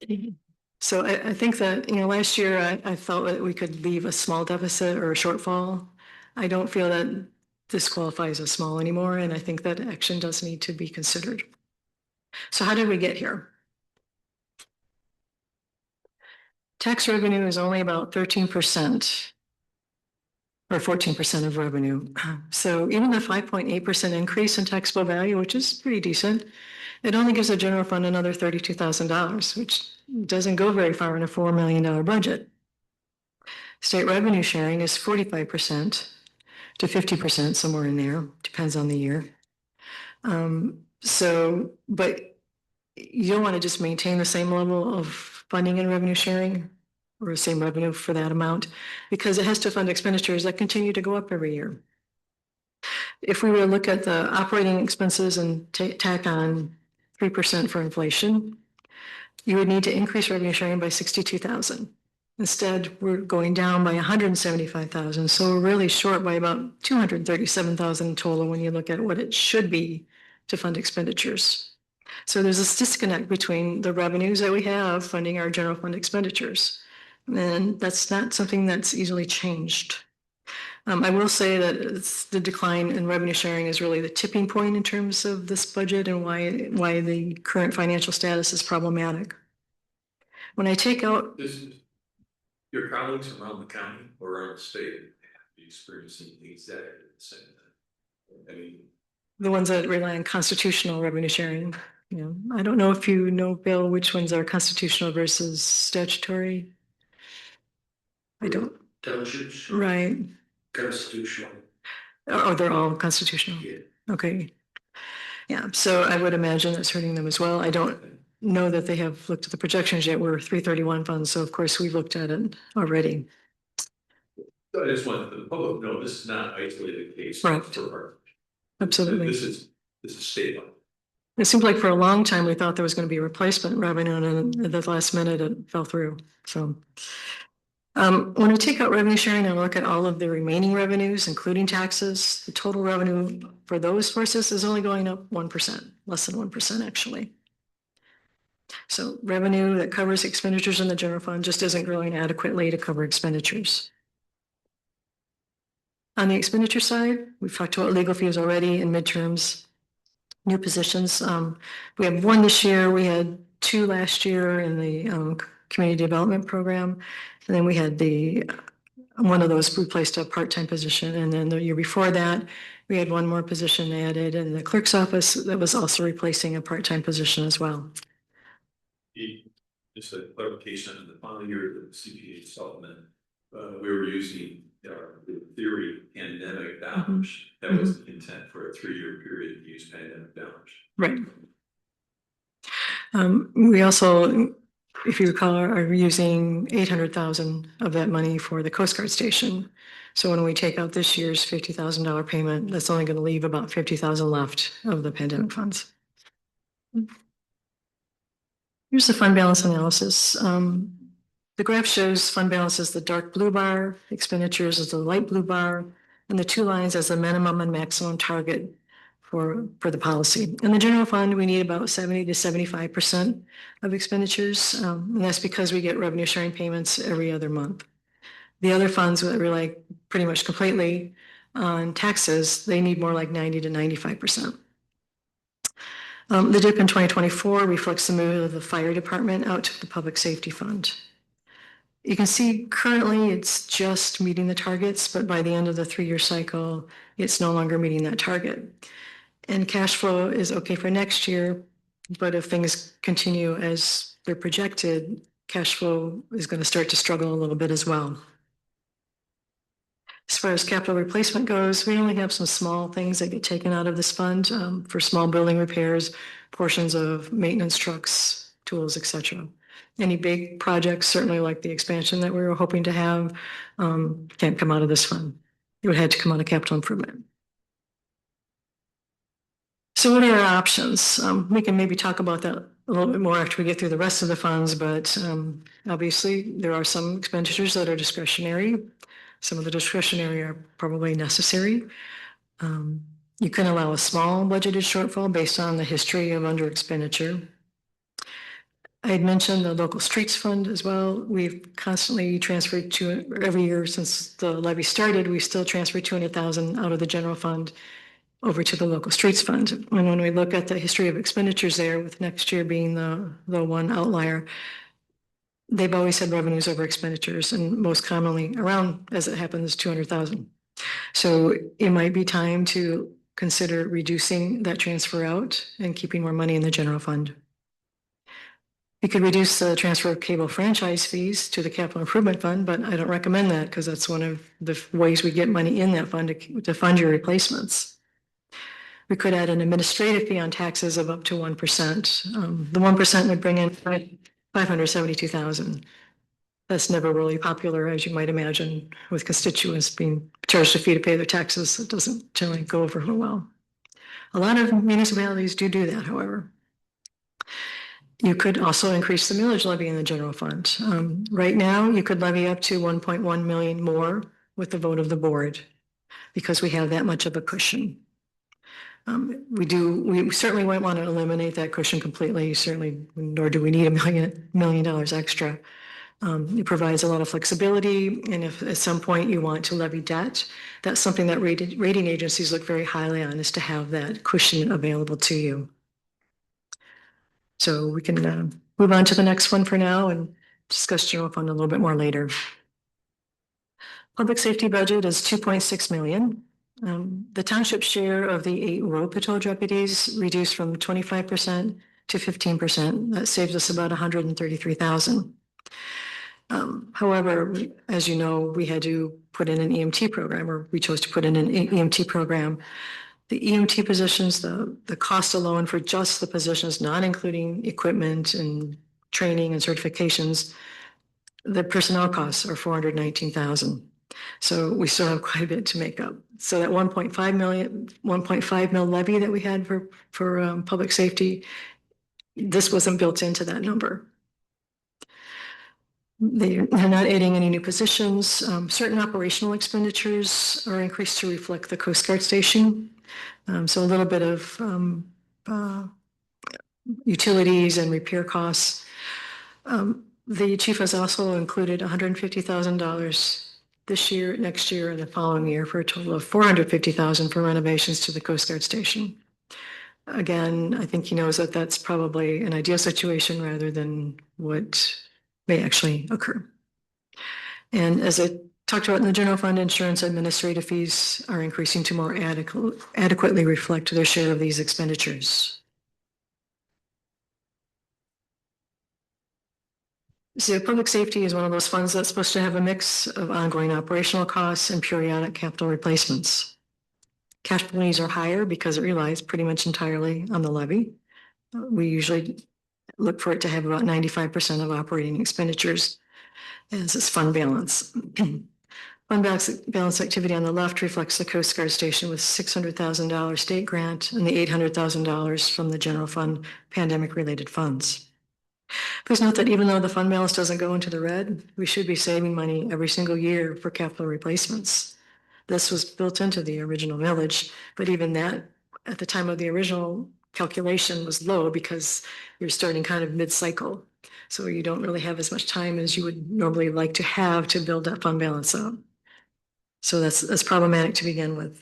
I think that, last year I felt that we could leave a small deficit or a shortfall. I don't feel that this qualifies as small anymore, and I think that action does need to be considered. So how did we get here? Tax revenue is only about 13% or 14% of revenue. So even the 5.8% increase in taxable value, which is pretty decent, it only gives the general fund another $32,000, which doesn't go very far in a $4 million budget. State revenue sharing is 45% to 50%, somewhere in there, depends on the year. But you don't want to just maintain the same level of funding and revenue sharing or the same revenue for that amount, because it has to fund expenditures that continue to go up every year. If we were to look at the operating expenses and tack on 3% for inflation, you would need to increase revenue sharing by 62,000. Instead, we're going down by 175,000. So we're really short by about 237,000 in total when you look at what it should be to fund expenditures. So there's this disconnect between the revenues that we have funding our general fund expenditures. And that's not something that's easily changed. I will say that the decline in revenue sharing is really the tipping point in terms of this budget and why the current financial status is problematic. When I take out your colleagues around the county or around the state have been experiencing exactly the same thing. I mean, the ones that rely on constitutional revenue sharing, I don't know if you know, Bill, which ones are constitutional versus statutory. I don't. Townships, Right. constitutional. Oh, they're all constitutional. Yeah. Okay. Yeah, so I would imagine that's hurting them as well. I don't know that they have looked at the projections yet. We're 331 funds, so of course we looked at it already. so I just want the public to know this is not an isolated case. Right. For Absolutely. This is state law. It seemed like for a long time we thought there was going to be replacement revenue, and at the last minute it fell through. So when we take out revenue sharing and look at all of the remaining revenues, including taxes, the total revenue for those sources is only going up 1%, less than 1% actually. So revenue that covers expenditures in the general fund just isn't growing adequately to cover expenditures. On the expenditure side, we've talked about legal fees already and midterms, new positions. We have one this year. We had two last year in the community development program. And then we had one of those replaced a part-time position. And then the year before that, we had one more position added in the clerk's office that was also replacing a part-time position as well. Just a clarification on the final year of the CPA supplement, we were using the theory pandemic dollars. That was the intent for a 3-year period to use pandemic dollars. Right. We also, if you recall, are using 800,000 of that money for the Coast Guard station. So when we take out this year's $50,000 payment, that's only going to leave about 50,000 left of the pandemic funds. Here's the fund balance analysis. The graph shows fund balance as the dark blue bar, expenditures as the light blue bar, and the two lines as the minimum and maximum target for the policy. In the general fund, we need about 70 to 75% of expenditures, and that's because we get revenue sharing payments every other month. The other funds that rely pretty much completely on taxes, they need more like 90 to 95%. The dip in 2024 reflects the move of the fire department out to the public safety fund. You can see currently it's just meeting the targets, but by the end of the 3-year cycle, it's no longer meeting that target. And cash flow is okay for next year, but if things continue as they're projected, cash flow is going to start to struggle a little bit as well. As far as capital replacement goes, we only have some small things that get taken out of this fund for small building repairs, portions of maintenance trucks, tools, etc. Any big projects, certainly like the expansion that we were hoping to have, can't come out of this fund. It would have to come out of capital improvement. So what are our options? We can maybe talk about that a little bit more after we get through the rest of the funds, but obviously there are some expenditures that are discretionary. Some of the discretionary are probably necessary. You can allow a small budgeted shortfall based on the history of under expenditure. I had mentioned the local streets fund as well. We've constantly transferred to every year since the levy started, we still transfer 200,000 out of the general fund over to the local streets fund. And when we look at the history of expenditures there, with next year being the one outlier, they've always had revenues over expenditures, and most commonly around, as it happens, 200,000. So it might be time to consider reducing that transfer out and keeping more money in the general fund. You could reduce the transfer of cable franchise fees to the capital improvement fund, but I don't recommend that because that's one of the ways we get money in that fund to fund your replacements. We could add an administrative fee on taxes of up to 1%. The 1% would bring in 572,000. That's never really popular, as you might imagine, with constituents being charged a fee to pay their taxes. It doesn't generally go over well. A lot of municipalities do that, however. You could also increase the millage levy in the general fund. Right now, you could levy up to 1.1 million more with the vote of the board because we have that much of a cushion. We certainly won't want to eliminate that cushion completely, certainly, nor do we need $1 million extra. It provides a lot of flexibility, and if at some point you want to levy debt, that's something that rating agencies look very highly on, is to have that cushion available to you. So we can move on to the next one for now and discuss general fund a little bit more later. Public safety budget is 2.6 million. The township share of the 8 road patrol deputies reduced from 25% to 15%. That saves us about 133,000. However, as you know, we had to put in an EMT program, or we chose to put in an EMT program. The EMT positions, the cost alone for just the positions, not including equipment and training and certifications, the personnel costs are 419,000. So we still have quite a bit to make up. So that 1.5 mil levy that we had for public safety, this wasn't built into that number. They're not adding any new positions. Certain operational expenditures are increased to reflect the Coast Guard station. So a little bit of utilities and repair costs. The chief has also included $150,000 this year, next year, and the following year, for a total of $450,000 for renovations to the Coast Guard station. Again, I think he knows that that's probably an ideal situation rather than what may actually occur. And as I talked about in the general fund, insurance administrative fees are increasing to more adequately reflect their share of these expenditures. So public safety is one of those funds that's supposed to have a mix of ongoing operational costs and periodic capital replacements. Cash needs are higher because it relies pretty much entirely on the levy. We usually look for it to have about 95% of operating expenditures as its fund balance. Fund balance activity on the left reflects the Coast Guard station with $600,000 state grant and the $800,000 from the general fund pandemic-related funds. Please note that even though the fund balance doesn't go into the red, we should be saving money every single year for capital replacements. This was built into the original millage, but even that, at the time of the original calculation, was low because you're starting kind of mid-cycle. So you don't really have as much time as you would normally like to have to build that fund balance up. So that's problematic to begin with.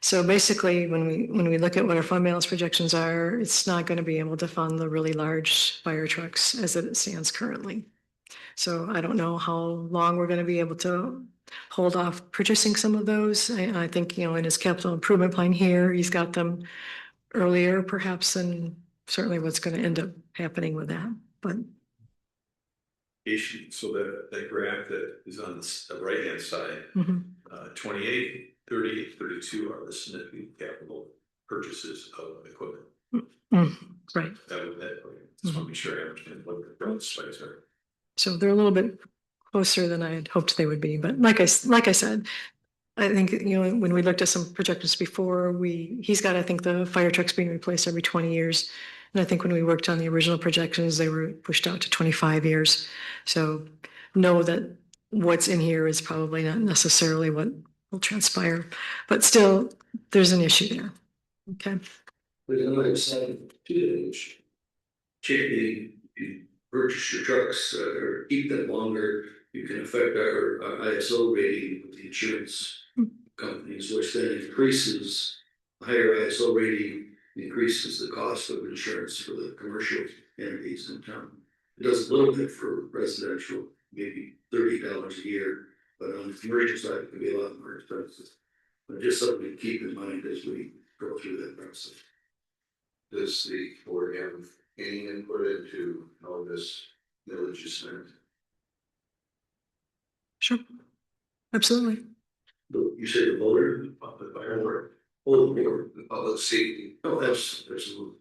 So basically, when we look at what our fund balance projections are, it's not going to be able to fund the really large fire trucks as it stands currently. So I don't know how long we're going to be able to hold off purchasing some of those. I think, in his capital improvement plan here, he's got them earlier perhaps than certainly what's going to end up happening with that. But issue, so that graph that is on the right-hand side, 28, 30, 32 are the significant capital purchases of equipment. Right. Just want to be sure I understand what the growth spikes are. So they're a little bit closer than I had hoped they would be. But like I said, I think, when we looked at some projections before, he's got, I think, the fire trucks being replaced every 20 years. And I think when we worked on the original projections, they were pushed out to 25 years. So know that what's in here is probably not necessarily what will transpire, but still, there's an issue there. Okay. But on the other side, too, typically, you purchase your trucks or keep them longer, you can affect our ISO rating with the insurance companies, which then increases, higher ISO rating increases the cost of insurance for the commercial entities in town. It does a little bit for residential, maybe $30 a year, but on the commercial side, it can be a lot more expensive. But just something to keep in mind as we go through that process. Does the board have any input into how this village is spent? Sure. Absolutely. You say the voter? The fire board. Oh, the board. The public safety, Oh, that's absolutely.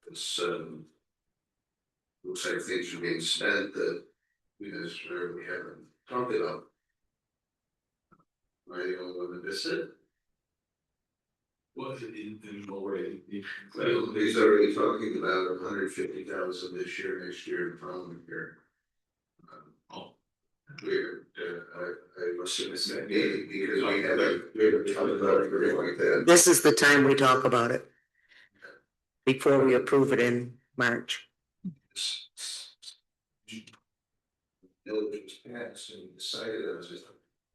it's, looks like things are being spent that we necessarily haven't talked about. Am I the only one that missed it? Was it in already? Well, he's already talking about 150,000 this year, next year, and following year. Oh. Weird, I must have missed that meeting because we haven't talked about it or anything like that. This is the time we talk about it. Before we approve it in March. Village was passed and decided, I was just,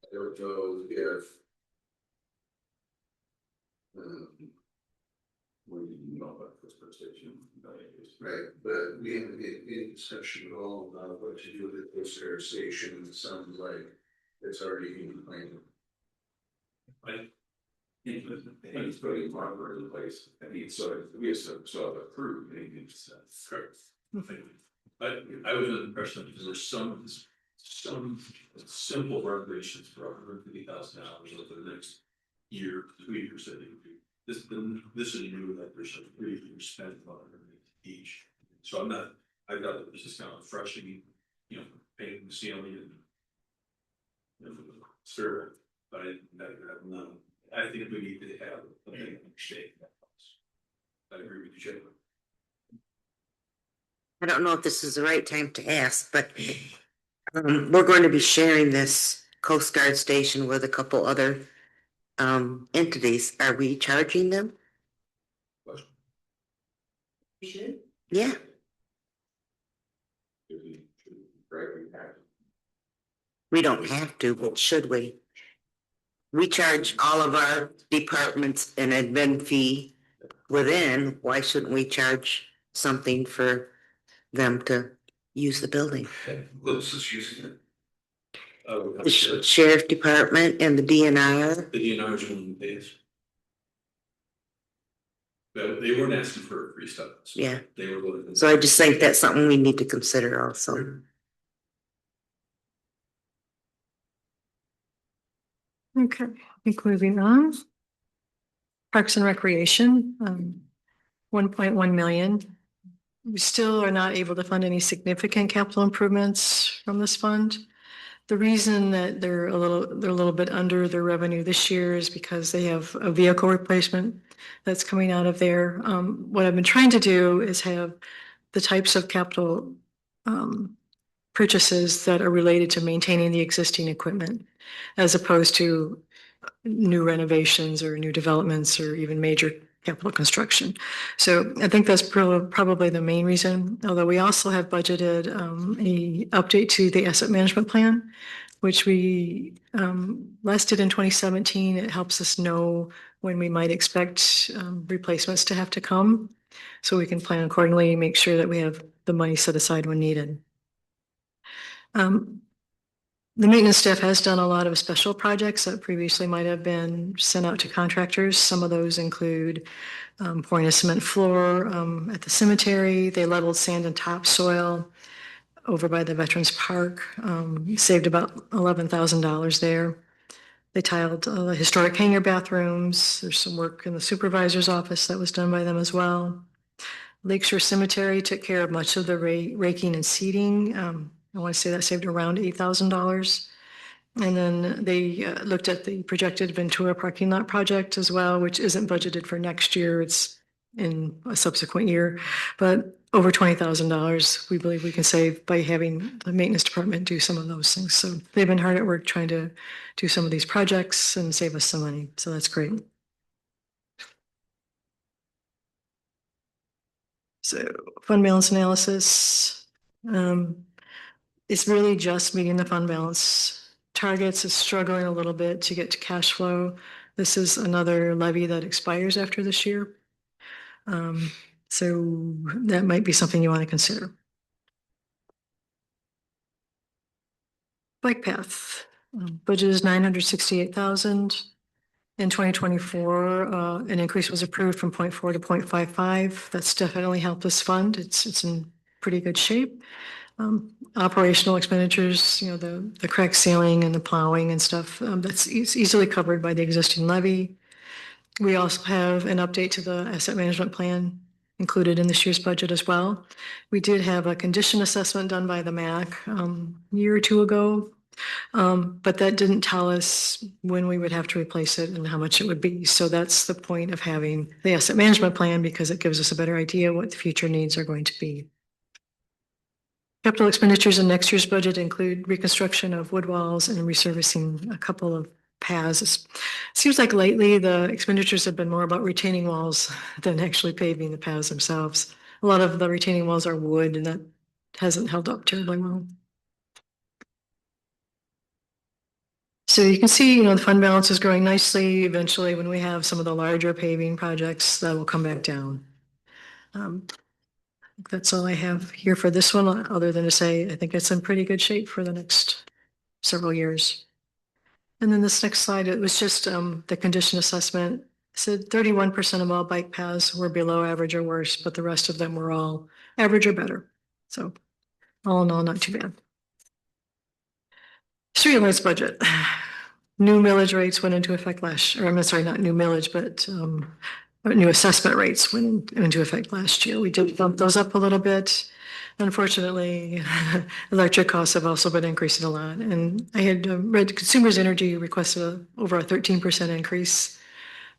I don't know if. What do you know about this presentation? Right, but we haven't had any discussion at all about what to do with this air station. It sounds like it's already being planned. I think it's pretty proper in place. I mean, so we have sort of approved, maybe it's correct. I was under the impression because there's some simple regulations for $150,000 over the next year, 2 years. I think this is new, that there's a 3 year spent on each. So I thought it was just kind of refreshing, painting the ceiling and stir, but I think we need to have a big mistake. I agree with you, Jim. I don't know if this is the right time to ask, but we're going to be sharing this Coast Guard station with a couple other entities. Are we charging them? You should. Yeah. We don't have to, but should we? We charge all of our departments an admin fee within. Why shouldn't we charge something for them to use the building? Who else is using it? The sheriff department and the DNR. The DNR's one pays. But they weren't asking for free stuff. So Yeah. They were willing. So I just think that's something we need to consider also. Okay, moving on. Parks and Recreation, 1.1 million. We still are not able to fund any significant capital improvements from this fund. The reason that they're a little bit under their revenue this year is because they have a vehicle replacement that's coming out of there. What I've been trying to do is have the types of capital purchases that are related to maintaining the existing equipment, as opposed to new renovations or new developments or even major capital construction. So I think that's probably the main reason, although we also have budgeted a update to the asset management plan, which we last did in 2017. It helps us know when we might expect replacements to have to come, so we can plan accordingly, make sure that we have the money set aside when needed. The maintenance staff has done a lot of special projects that previously might have been sent out to contractors. Some of those include pouring a cement floor at the cemetery. They leveled sand and topsoil over by the Veterans Park, saved about $11,000 there. They tiled the historic hangar bathrooms. There's some work in the supervisor's office that was done by them as well. Lakeshore Cemetery took care of much of the raking and seeding. I want to say that saved around $8,000. And then they looked at the projected Ventura parking lot project as well, which isn't budgeted for next year. It's in a subsequent year. But over $20,000, we believe we can save by having the maintenance department do some of those things. So they've been hard at work trying to do some of these projects and save us some money. So that's great. So fund balance analysis. It's really just meeting the fund balance targets. It's struggling a little bit to get to cash flow. This is another levy that expires after this year. So that might be something you want to consider. Bike path, budget is 968,000. In 2024, an increase was approved from 0.4 to 0.55. That's definitely helped this fund. It's in pretty good shape. Operational expenditures, the crack sealing and the plowing and stuff, that's easily covered by the existing levy. We also have an update to the asset management plan included in this year's budget as well. We did have a condition assessment done by the MAC a year or two ago, but that didn't tell us when we would have to replace it and how much it would be. So that's the point of having the asset management plan, because it gives us a better idea what the future needs are going to be. Capital expenditures in next year's budget include reconstruction of wood walls and resurfacing a couple of paths. It seems like lately the expenditures have been more about retaining walls than actually paving the paths themselves. A lot of the retaining walls are wood, and that hasn't held up terribly well. So you can see, the fund balance is growing nicely. Eventually, when we have some of the larger paving projects, that will come back down. That's all I have here for this one, other than to say, I think it's in pretty good shape for the next several years. And then this next slide, it was just the condition assessment. It said 31% of all bike paths were below average or worse, but the rest of them were all average or better. So all in all, not too bad. Streetlights budget. New millage rates went into effect last year. I'm sorry, not new millage, but new assessment rates went into effect last year. We did bump those up a little bit. Unfortunately, electric costs have also been increasing a lot. And I had read Consumers Energy requested over a 13% increase.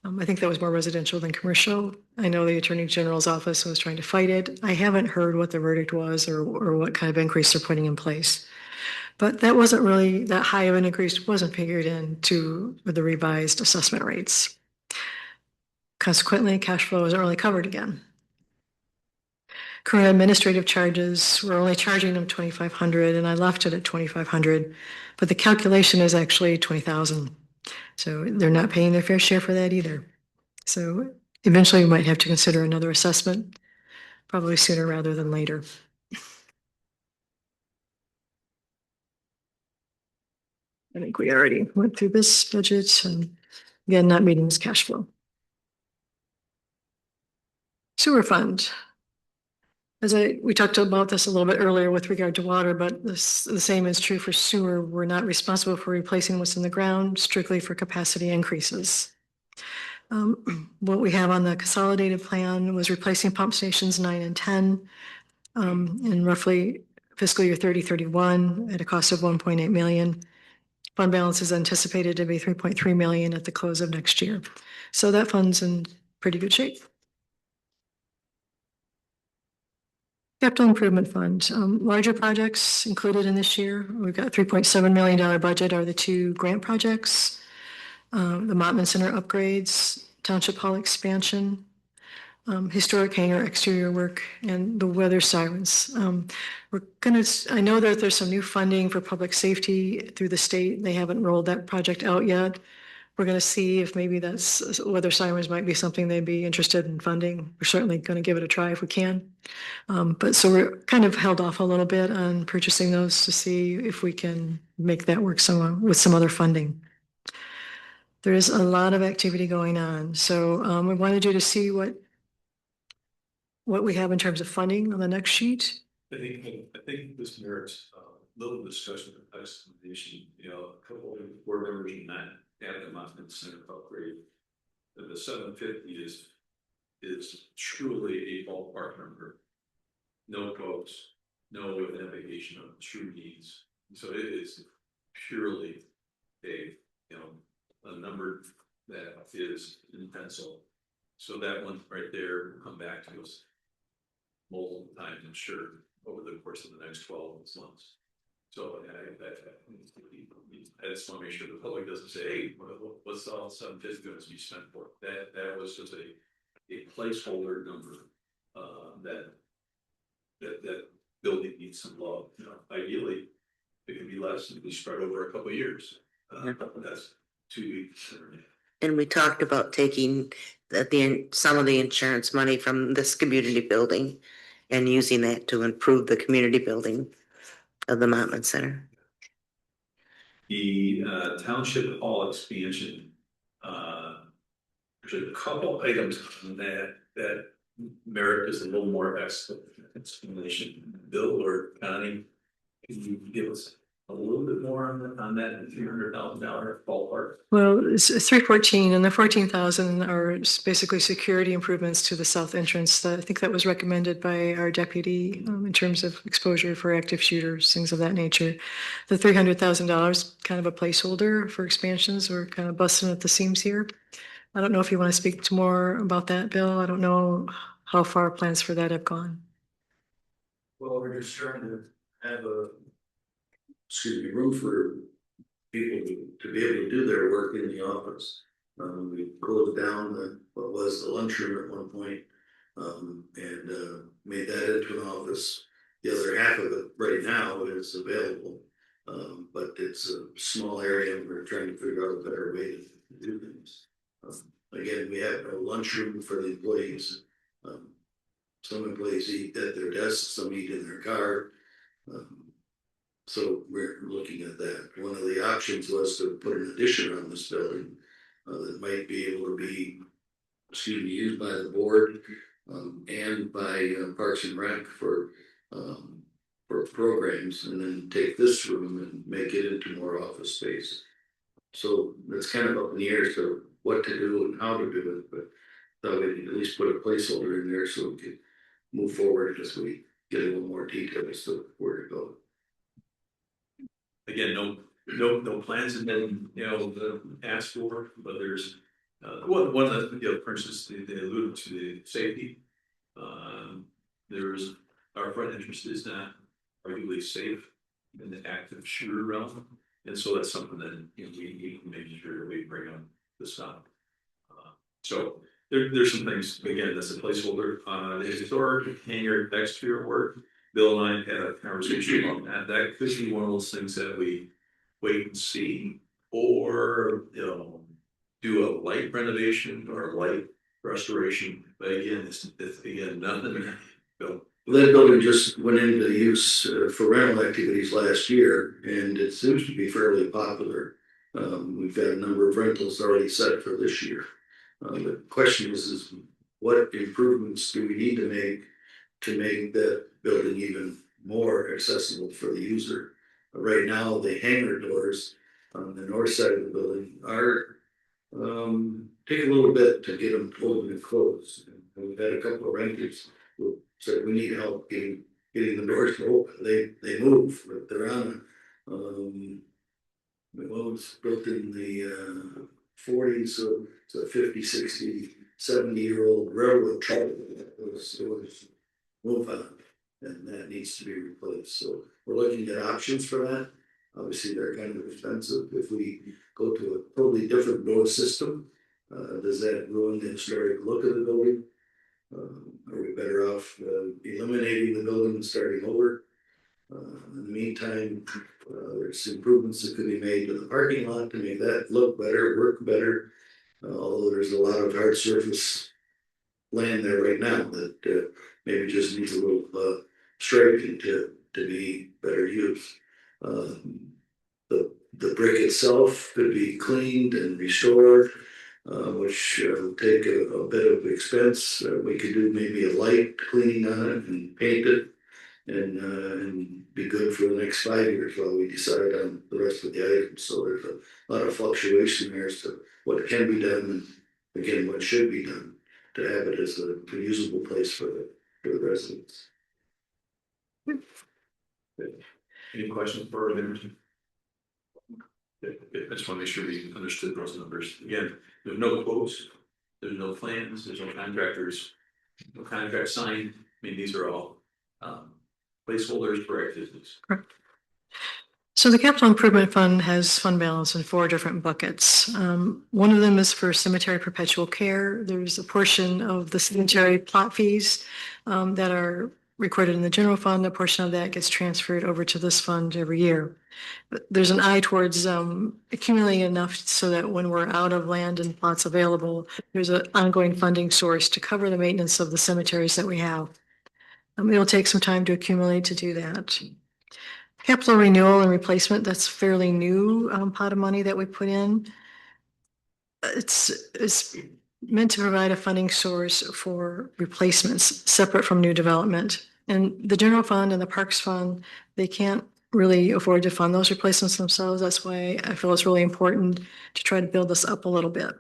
I think that was more residential than commercial. I know the Attorney General's office was trying to fight it. I haven't heard what the verdict was or what kind of increase they're putting in place. But that wasn't really that high of an increase, wasn't figured into the revised assessment rates. Consequently, cash flow isn't really covered again. Current administrative charges, we're only charging them $2,500, and I left it at $2,500, but the calculation is actually $20,000. So they're not paying their fair share for that either. So eventually we might have to consider another assessment, probably sooner rather than later. I think we already went through this budget, and again, not meeting this cash flow. Sewer fund. We talked about this a little bit earlier with regard to water, but the same is true for sewer. We're not responsible for replacing what's in the ground, strictly for capacity increases. What we have on the consolidated plan was replacing pump stations 9 and 10 in roughly fiscal year 30-31 at a cost of 1.8 million. Fund balance is anticipated to be 3.3 million at the close of next year. So that fund's in pretty good shape. Capital Improvement Fund, larger projects included in this year. We've got $3.7 million budget are the 2 grant projects, the Mottman Center upgrades, Township Hall expansion, historic hangar exterior work, and the weather sirens. I know that there's some new funding for public safety through the state. They haven't rolled that project out yet. We're going to see if maybe weather sirens might be something they'd be interested in funding. We're certainly going to give it a try if we can. But so we're kind of held off a little bit on purchasing those to see if we can make that work with some other funding. There is a lot of activity going on. So we wanted you to see what we have in terms of funding on the next sheet. I think this merits a little discussion of explanation. A couple of board members and that have them on the center upgrade. The 750 is truly a ballpark number. No quotes, no navigation of true needs. So it is purely a number that is in pencil. So that one right there will come back to us multiple times, I'm sure, over the course of the next 12 months. So I just want to make sure the public doesn't say, hey, what's all of a sudden this going to be spent for? That was just a placeholder number, that building needs some love. You know, ideally, it could be less and be spread over a couple of years. That's 2 weeks. And we talked about taking some of the insurance money from this community building and using that to improve the community building of the Montman Center. The township hall expansion, there's a couple items on that merit is a little more explanation. Bill or Connie, can you give us a little bit more on that $300,000 ballpark? Well, it's 314 and the 14,000 are basically security improvements to the south entrance. I think that was recommended by our deputy in terms of exposure for active shooters, things of that nature. The $300,000 kind of a placeholder for expansions. We're kind of busting at the seams here. I don't know if you want to speak to more about that, Bill. I don't know how far plans for that have gone. Well, we're just trying to have room for people to be able to do their work in the office. We closed down what was the lunchroom at one point, and made that into an office. The other half of it right now is available, but it's a small area and we're trying to figure out a better way to do things. Again, we have a lunchroom for the employees. Some employees eat at their desks, some eat in their car. So we're looking at that. One of the options was to put an addition on this building that might be able to be, used by the board and by Parks and Rec for programs, and then take this room and make it into more office space. So it's kind of up in the air to what to do and how to do it, but thought we'd at least put a placeholder in there so we could move forward as we get a little more detail as to where to go. Again, no plans have been, asked for, but there's, one of the, for instance, they alluded to the safety. There's, our front interest is not arguably safe in the active shooter realm. And so that's something that, we make sure that we bring up the stuff. So there's some things, again, that's a placeholder. The historic hangar exterior work, Bill and I had a conversation about that. That could be one of those things that we wait and see, or, do a light renovation or a light restoration. But again, it's again, nothing, Bill. That building just went into use for rental activities last year, and it seems to be fairly popular. We've got a number of rentals already set for this year. The question is what improvements do we need to make that building even more accessible for the user? Right now, the hangar doors on the north side of the building are take a little bit to get them open and closed. And we've had a couple of renters who said we need help getting the doors open. They move, but they're on well, it's built in the 40s, so it's a 50, 60, 70-year-old railroad track that was move on, and that needs to be replaced. So we're looking at options for that. Obviously, they're kind of expensive. If we go to a totally different door system, does that ruin the historic look of the building? Are we better off eliminating the building and starting over? In the meantime, there's improvements that could be made to the parking lot to make that look better, work better. Although there's a lot of hard surface land there right now that maybe just needs a little striping to be better used. The brick itself could be cleaned and restored, which will take a bit of expense. We could do maybe a light cleaning on it and paint it, and be good for the next 5 years while we decide on the rest of the items. So there's a lot of fluctuation there as to what can be done and again what should be done to have it as a usable place for the residents. Any questions for them? I just want to make sure we understood those numbers. Again, there's no quotes. there's no plans, there's no contractors, no contract signed. I mean, these are all placeholders for activities. So the capital improvement fund has fund balance in four different buckets. One of them is for cemetery perpetual care. There's a portion of the cemetery plot fees that are recorded in the general fund. A portion of that gets transferred over to this fund every year. But there's an eye towards accumulating enough so that when we're out of land and plots available, there's an ongoing funding source to cover the maintenance of the cemeteries that we have. It'll take some time to accumulate to do that. Capital renewal and replacement, that's fairly new pot of money that we put in. It's meant to provide a funding source for replacements separate from new development. And the general fund and the parks fund, they can't really afford to fund those replacements themselves. That's why I feel it's really important to try to build this up a little bit.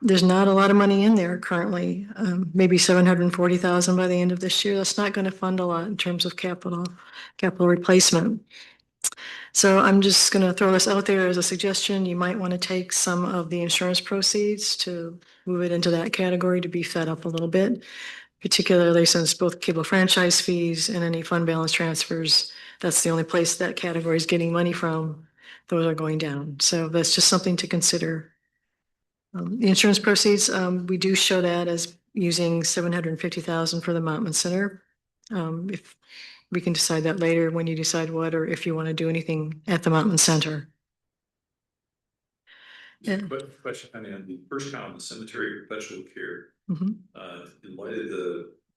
There's not a lot of money in there currently, maybe 740,000 by the end of this year. That's not going to fund a lot in terms of capital replacement. So I'm just going to throw this out there as a suggestion. You might want to take some of the insurance proceeds to move it into that category to beef that up a little bit, particularly since both cable franchise fees and any fund balance transfers, that's the only place that category is getting money from. Those are going down. So that's just something to consider. The insurance proceeds, we do show that as using 750,000 for the Montman Center. If we can decide that later when you decide what, or if you want to do anything at the Montman Center. Yeah. But question, I mean, on the first column, the cemetery perpetual care, Mhm. in light of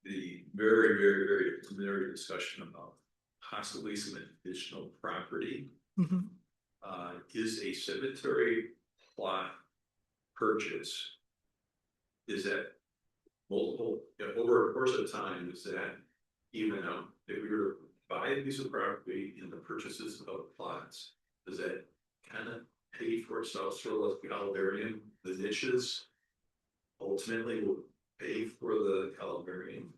the very preliminary discussion about possibly some additional property, Mhm. is a cemetery plot purchase, is that multiple, over a course of time, is that even out, if we were to buy a piece of property in the purchases of plots, does that kind of pay for itself, sort of like calendarium, the niches ultimately will pay for the calendarium?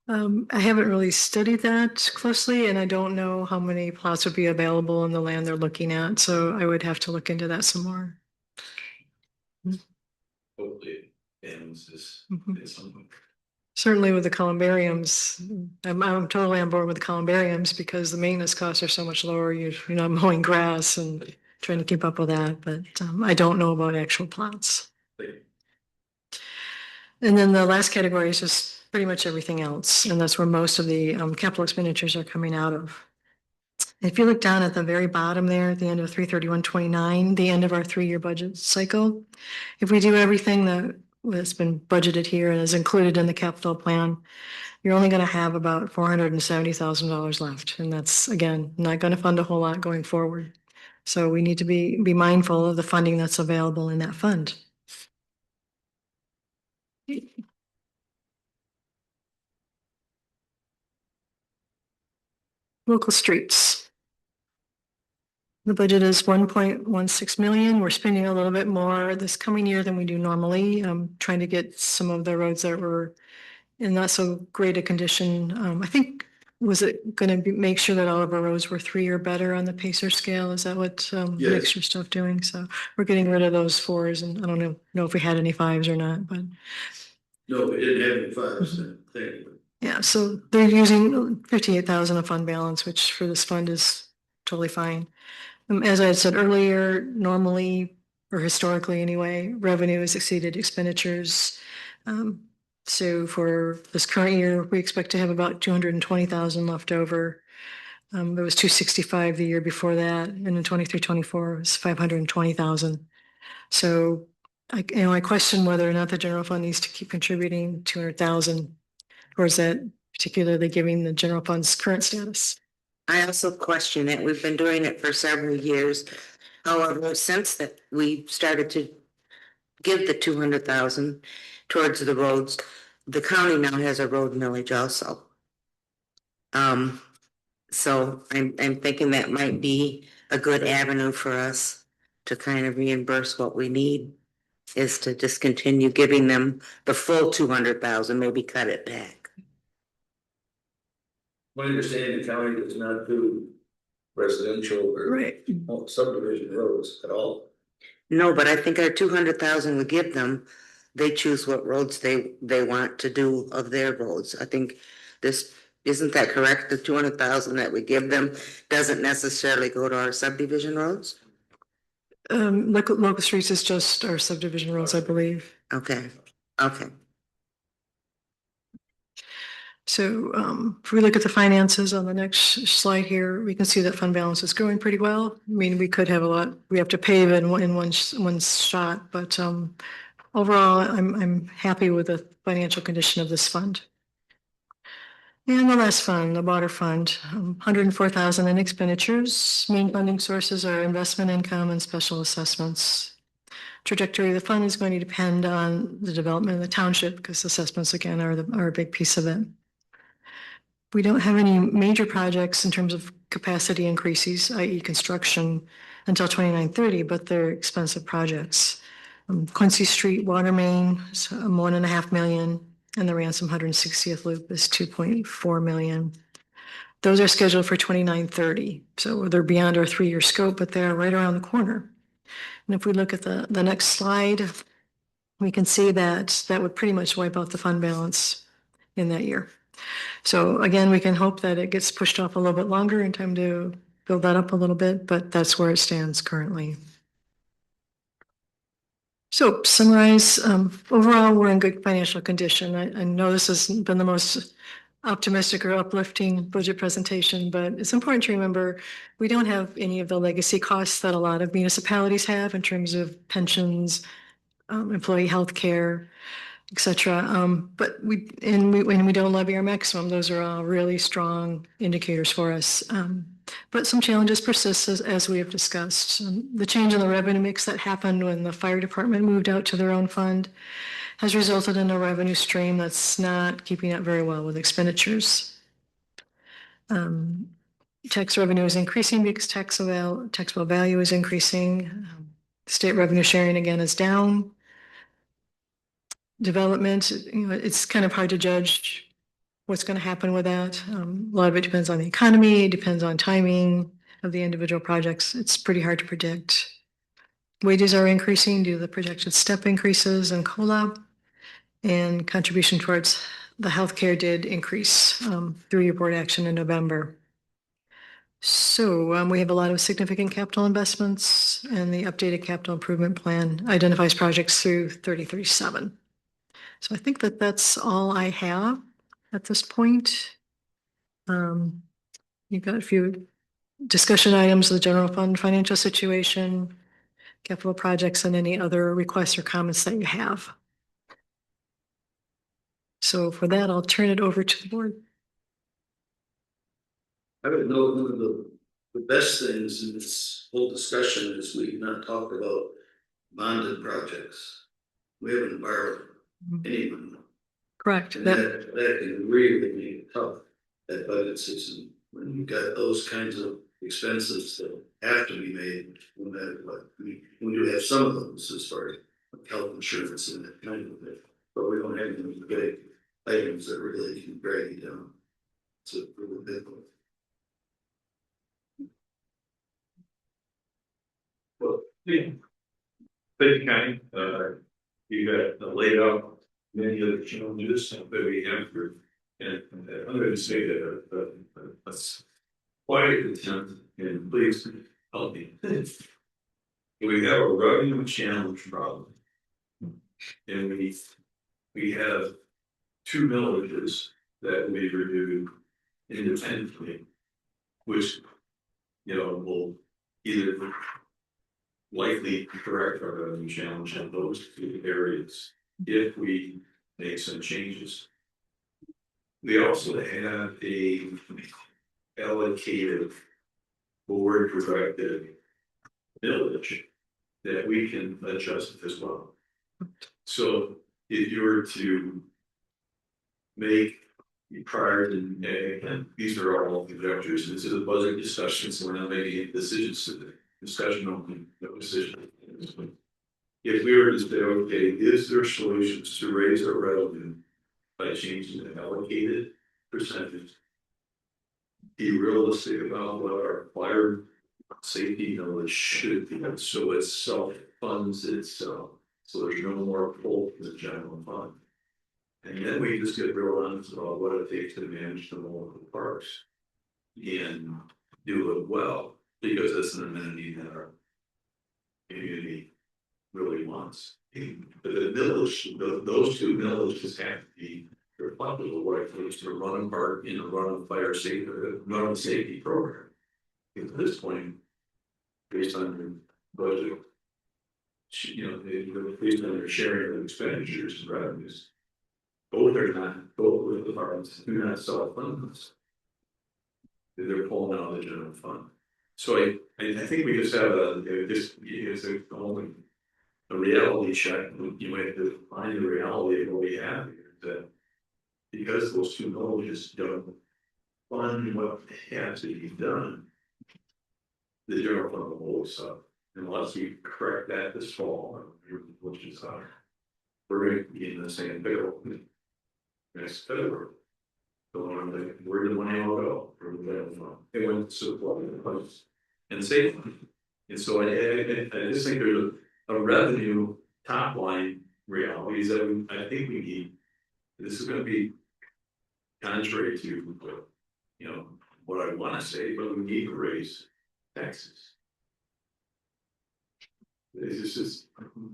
I haven't really studied that closely, and I don't know how many plots would be available in the land they're looking at, so I would have to look into that some more. Hopefully, and this Mhm. is something. Certainly with the columbariums, I'm totally on board with the columbariums because the maintenance costs are so much lower. You're not mowing grass and trying to keep up with that, but I don't know about actual plots. And then the last category is just pretty much everything else, and that's where most of the capital expenditures are coming out of. If you look down at the very bottom there, at the end of 3/31/29, the end of our 3-year budget cycle, if we do everything that's been budgeted here and is included in the capital plan, you're only going to have about $470,000 left. And that's, again, not going to fund a whole lot going forward. So we need to be mindful of the funding that's available in that fund. Local streets. The budget is 1.16 million. We're spending a little bit more this coming year than we do normally. Trying to get some of the roads that were in not so great a condition. I think, was it going to be make sure that all of our roads were 3 or better on the Pacer scale? Is that what Yes. extra stuff doing? So we're getting rid of those 4s, and I don't know if we had any 5s or not, but No, we didn't have any fives then, thank you. yeah. So they're using 58,000 of fund balance, which for this fund is totally fine. As I had said earlier, normally or historically anyway, revenue has exceeded expenditures. So for this current year, we expect to have about 220,000 left over. There was 265 the year before that, and in 23-24 it was 520,000. So I question whether or not the general fund needs to keep contributing 200,000 towards that, particularly given the general fund's current status. I also question it. We've been doing it for several years. However, since that we started to give the 200,000 towards the roads, the county now has a road millage also. So I'm thinking that might be a good avenue for us to kind of reimburse what we need, is to just continue giving them the full 200,000, maybe cut it back. My understanding, the county does not do residential or Right. subdivision roads at all. No, but I think our 200,000 we give them, they choose what roads they want to do of their roads. I think this, isn't that correct? The 200,000 that we give them doesn't necessarily go to our subdivision roads? Local streets is just our subdivision roads, I believe. Okay, okay. So if we look at the finances on the next slide here, we can see that fund balance is growing pretty well. I mean, we could have a lot, we have to pay it in one shot, but overall, I'm happy with the financial condition of this fund. And the last fund, the water fund, 104,000 in expenditures. Main funding sources are investment income and special assessments. Trajectory of the fund is going to depend on the development of the township because assessments again are a big piece of it. We don't have any major projects in terms of capacity increases, i.e. construction, until 2930, but they're expensive projects. Quincy Street water main is $1.5 million, and the Ransom 160th Loop is 2.4 million. Those are scheduled for 2930, so they're beyond our 3-year scope, but they're right around the corner. And if we look at the next slide, we can see that that would pretty much wipe out the fund balance in that year. So again, we can hope that it gets pushed off a little bit longer in time to build that up a little bit, but that's where it stands currently. So summarize, overall, we're in good financial condition. I know this hasn't been the most optimistic or uplifting budget presentation, but it's important to remember we don't have any of the legacy costs that a lot of municipalities have in terms of pensions, employee health care, et cetera. But when we don't levy our maximum, those are all really strong indicators for us. But some challenges persist as we have discussed. The change in the revenue mix that happened when the fire department moved out to their own fund has resulted in a revenue stream that's not keeping up very well with expenditures. Tax revenue is increasing because taxable value is increasing. State revenue sharing again is down. Development, it's kind of hard to judge what's going to happen with that. A lot of it depends on the economy, it depends on timing of the individual projects. It's pretty hard to predict. Wages are increasing due to the projected step increases in COLA, and contribution towards the healthcare did increase through your board action in November. So we have a lot of significant capital investments, and the updated capital improvement plan identifies projects through 3037. So I think that that's all I have at this point. You've got a few discussion items, the general fund financial situation, capital projects, and any other requests or comments that you have. So for that, I'll turn it over to the board. I would note one of the best things in this whole discussion is we've not talked about bonded projects. We haven't borrowed any money. Correct. And that can really make it tough at budget season when you've got those kinds of expenses that have to be made no matter what. We do have some of those as far as health insurance and that kind of thing, but we don't have any big items that really can drag you down. It's a really big one. Well, yeah. Thank you, Connie. You got laid out many other challenges that we have for, and I'm going to say that that's quite an attempt, and please help me. We have a revenue challenge problem, and we have 2 millages that we reviewed independently, which will either likely correct our revenue challenge in those 2 areas if we make some changes. We also have a allocated board directed millage that we can adjust as well. So if you were to make prior to, and these are all conjectures, this is a budget discussion, so we're not making decisions today. Discussion only, no decision. If we were to say, okay, is there solutions to raise our revenue by changing the allocated percentage? Be realistic about what our fire safety millage should be, so it self-funds itself. So there's no more pull from the general fund. And then we just get real honest about what it takes to manage the local parks. And do it well, because it's an amenity that our community really wants. But the village, those two villages have to be reflective of what it takes to run a park in a run fire safety, run a safety program. At this point, based on your budget, based on their sharing of expenditures and revenues, both are not, both of the departments do not self-fund this. They're pulling out of the general fund. So I think we just have a reality check. You might have to find the reality of what we have here, that because those two villages don't fund what has to be done, the general fund will always suffer. Unless we correct that this fall, which is we're going to be in the same bill next February. So where did the money all go? Where did that from? It went to support the place and safety. And so I just think there's a revenue top line realities that I think we need. This is going to be contrary to what I want to say, but we need to raise taxes. It's just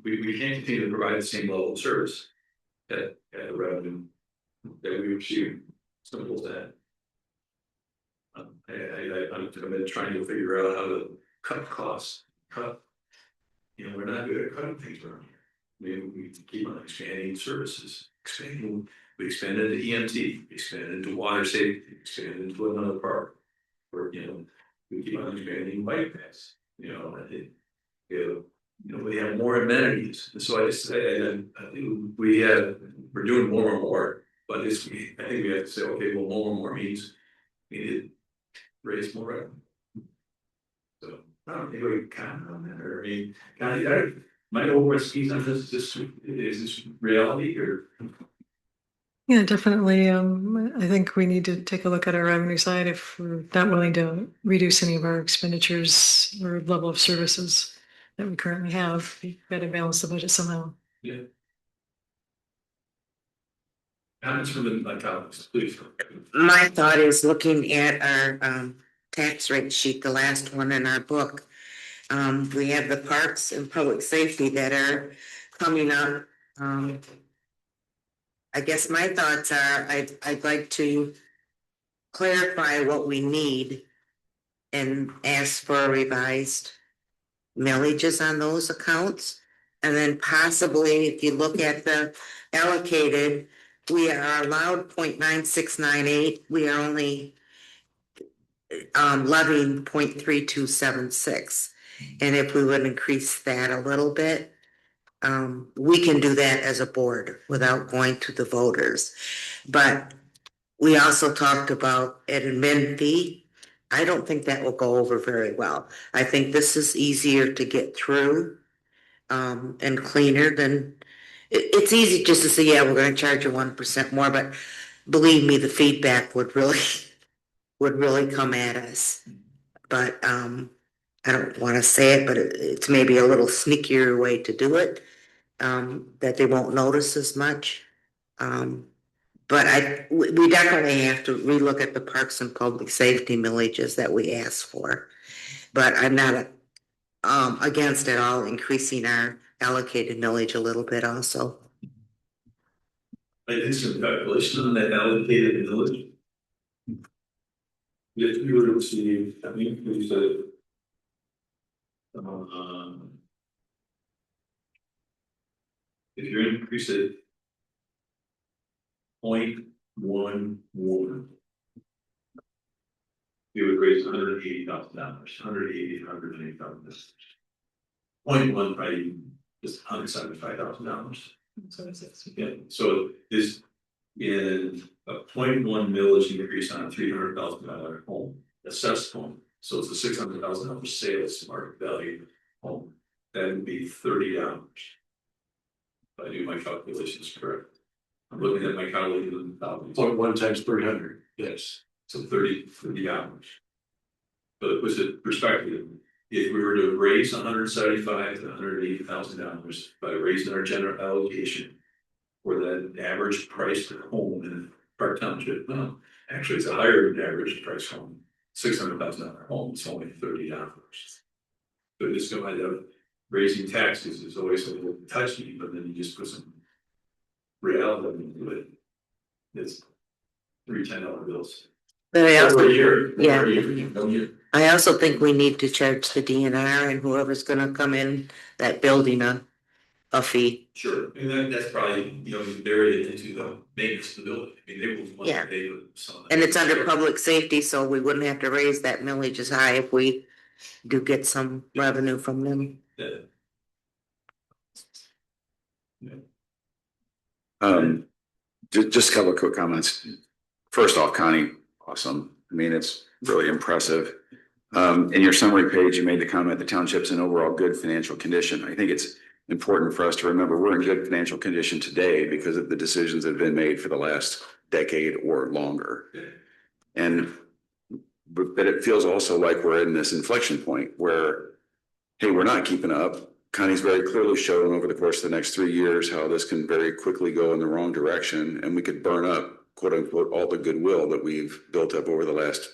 we can't continue to provide the same level of service at the revenue that we receive. Simple as that. I've been trying to figure out how to cut costs. We're not good at cutting things around here. We keep on expanding services, we expanded to EMT, expanded into water safety, expanded into another park. Where we keep on expanding bike paths. We have more amenities. And so I think we're doing more and more. But I think we have to say, okay, well, more and more means we need to raise more revenue. So I don't think we can comment on that. Or might over skis on this. Is this reality or? Yeah, definitely. I think we need to take a look at our revenue side if we're not willing to reduce any of our expenditures or level of services that we currently have. We've got to balance the budget somehow. Yeah. Comments from the colleagues, please. My thought is looking at our tax rate sheet, the last one in our book. We have the parks and public safety that are coming up. I guess my thoughts are I'd like to clarify what we need and ask for a revised millages on those accounts. And then possibly if you look at the allocated, we are allowed 0.9698. We are only levying 0.3276. And if we would increase that a little bit, we can do that as a board without going to the voters. But we also talked about an admin fee. I don't think that will go over very well. I think this is easier to get through and cleaner than it's easy just to say, yeah, we're going to charge you 1% more, but believe me, the feedback would really come at us. But I don't want to say it, but it's maybe a little sneakier way to do it, that they won't notice as much. But we definitely have to relook at the parks and public safety millages that we asked for. But I'm not against at all increasing our allocated millage a little bit also. I did some calculation on that allocated millage. If you were to see, I think we said, if you increase it 0.11, you would raise $180,000, $190,000. 0.1 probably just $175,000. Yeah, so this in a 0.1 millage increase on a $300,000 home, assessed home. So it's a $600,000 sales market value home. That would be $30. If I do my calculations correct. I'm looking at my colleague. 0.1 times 300. Yes. So $30. But it was a perspective. if we were to raise $175,000 to $180,000 by raising our general allocation for that average price per home in Park Township, no, actually, it's a higher than average price home. $600,000 home, it's only $30. But it's going to end up raising taxes is always a little touchy, but then you just put some reality into it. It's $3 bills. But I Over a also, year. yeah. Over a year. I also think we need to charge the DNR and whoever's gonna come in that building a fee. Sure, and then that's probably, you bury it into the maintenance of the building. I mean, they will want Yeah. to pay for something. And it's under public safety, so we wouldn't have to raise that millage as high if we do get some revenue from them. Yeah. Just a couple of quick comments. First off, Connie, awesome. I mean, it's really impressive. In your summary page, you made the comment the township's in overall good financial condition. I think it's important for us to remember we're in good financial condition today because of the decisions that have been made for the last decade or longer. And but it feels also like we're in this inflection point where, hey, we're not keeping up. Connie's very clearly shown over the course of the next 3 years how this can very quickly go in the wrong direction, and we could burn up, quote unquote, all the goodwill that we've built up over the last,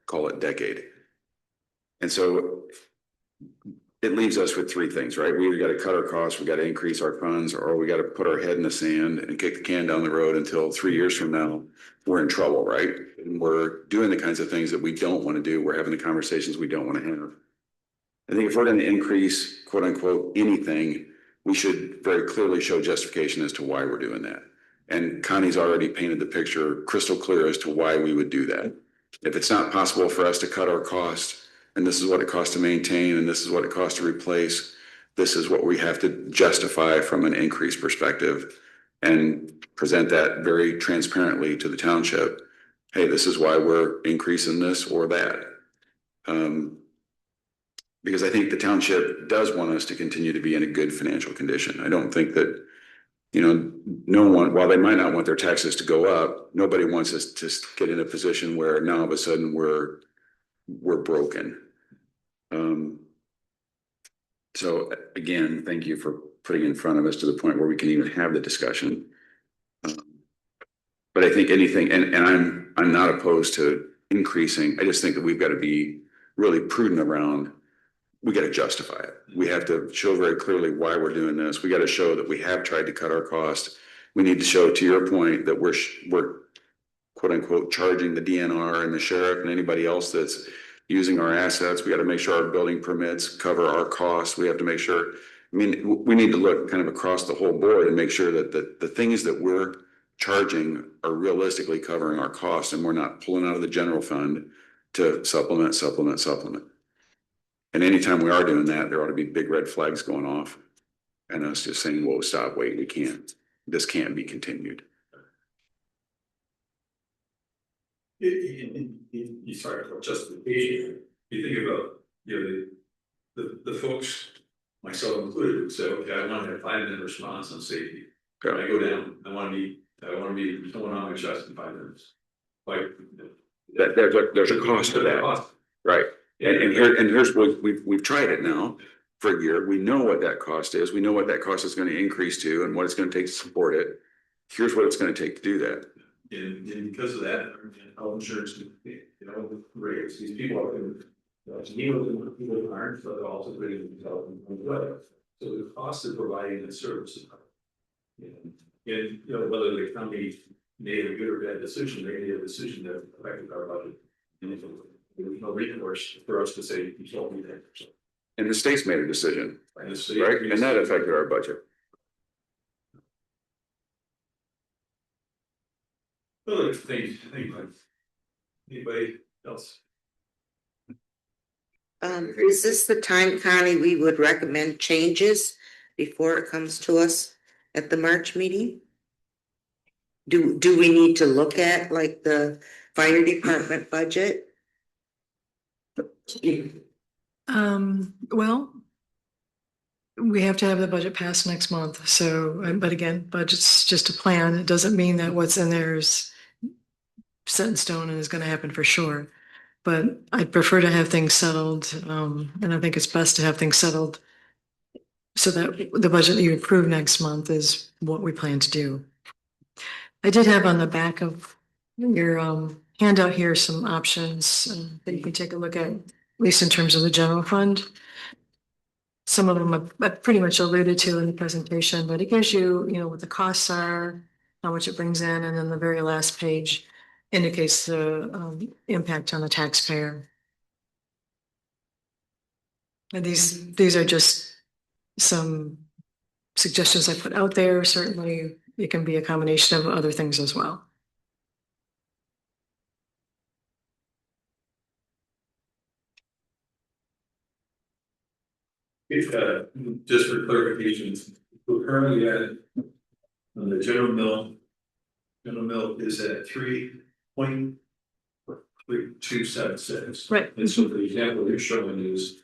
call it, decade. And so it leaves us with three things, right? We either got to cut our costs, we got to increase our funds, or we got to put our head in the sand and kick the can down the road until 3 years from now, we're in trouble, right? And we're doing the kinds of things that we don't want to do. We're having the conversations we don't want to have. I think if we're going to increase, quote unquote, anything, we should very clearly show justification as to why we're doing that. And Connie's already painted the picture crystal clear as to why we would do that. If it's not possible for us to cut our costs, and this is what it costs to maintain, and this is what it costs to replace, this is what we have to justify from an increase perspective and present that very transparently to the township. Hey, this is why we're increasing this or that. Because I think the township does want us to continue to be in a good financial condition. I don't think that, no one, while they might not want their taxes to go up, nobody wants us to get in a position where now all of a sudden we're broken. So again, thank you for putting in front of us to the point where we can even have the discussion. But I think anything, and I'm not opposed to increasing. I just think that we've got to be really prudent around. We got to justify it. We have to show very clearly why we're doing this. We got to show that we have tried to cut our cost. We need to show, to your point, that we're quote unquote charging the DNR and the sheriff and anybody else that's using our assets. We got to make sure our building permits cover our costs. We have to make sure. I mean, we need to look kind of across the whole board and make sure that the things that we're charging are realistically covering our costs, and we're not pulling out of the general fund to supplement. And anytime we are doing that, there ought to be big red flags going off and us just saying, whoa, stop, wait, we can't, this can't be continued. You start about justification. You think about, the folks, myself included, would say, okay, I want to have 5-minute response on safety. When I go down, I want to be someone on my chest in 5 minutes. Like There's a cost to that, right? And here's what we've tried it now for a year. We know what that cost is. We know what that cost is going to increase to and what it's going to take to support it. Here's what it's going to take to do that. And because of that, health insurance, rates. These people are going to people who aren't, but also bringing health and weather. So the cost of providing the service. And whether the company made a good or bad decision, they made a decision that affected our budget. And there was no recourse for us to say, you told me that. And the state's made a decision, And the state, right? And that affected our budget. other things, like anybody else? Is this the time, Connie, we would recommend changes before it comes to us at the March meeting? Do we need to look at like the fire department budget? Well, we have to have the budget passed next month. So, but again, budget's just a plan. It doesn't mean that what's in there is set in stone and is going to happen for sure. But I'd prefer to have things settled, and I think it's best to have things settled so that the budget that you approve next month is what we plan to do. I did have on the back of your handout here some options that you can take a look at least in terms of the general fund. Some of them I pretty much alluded to in the presentation, but it gives you, what the costs are, how much it brings in, and then the very last page indicates the impact on the taxpayer. And these are just some suggestions I put out there. Certainly, it can be a combination of other things as well. If, just for clarification, we're currently at, on the general mill is at 3.3276. Right. And so the example you're showing is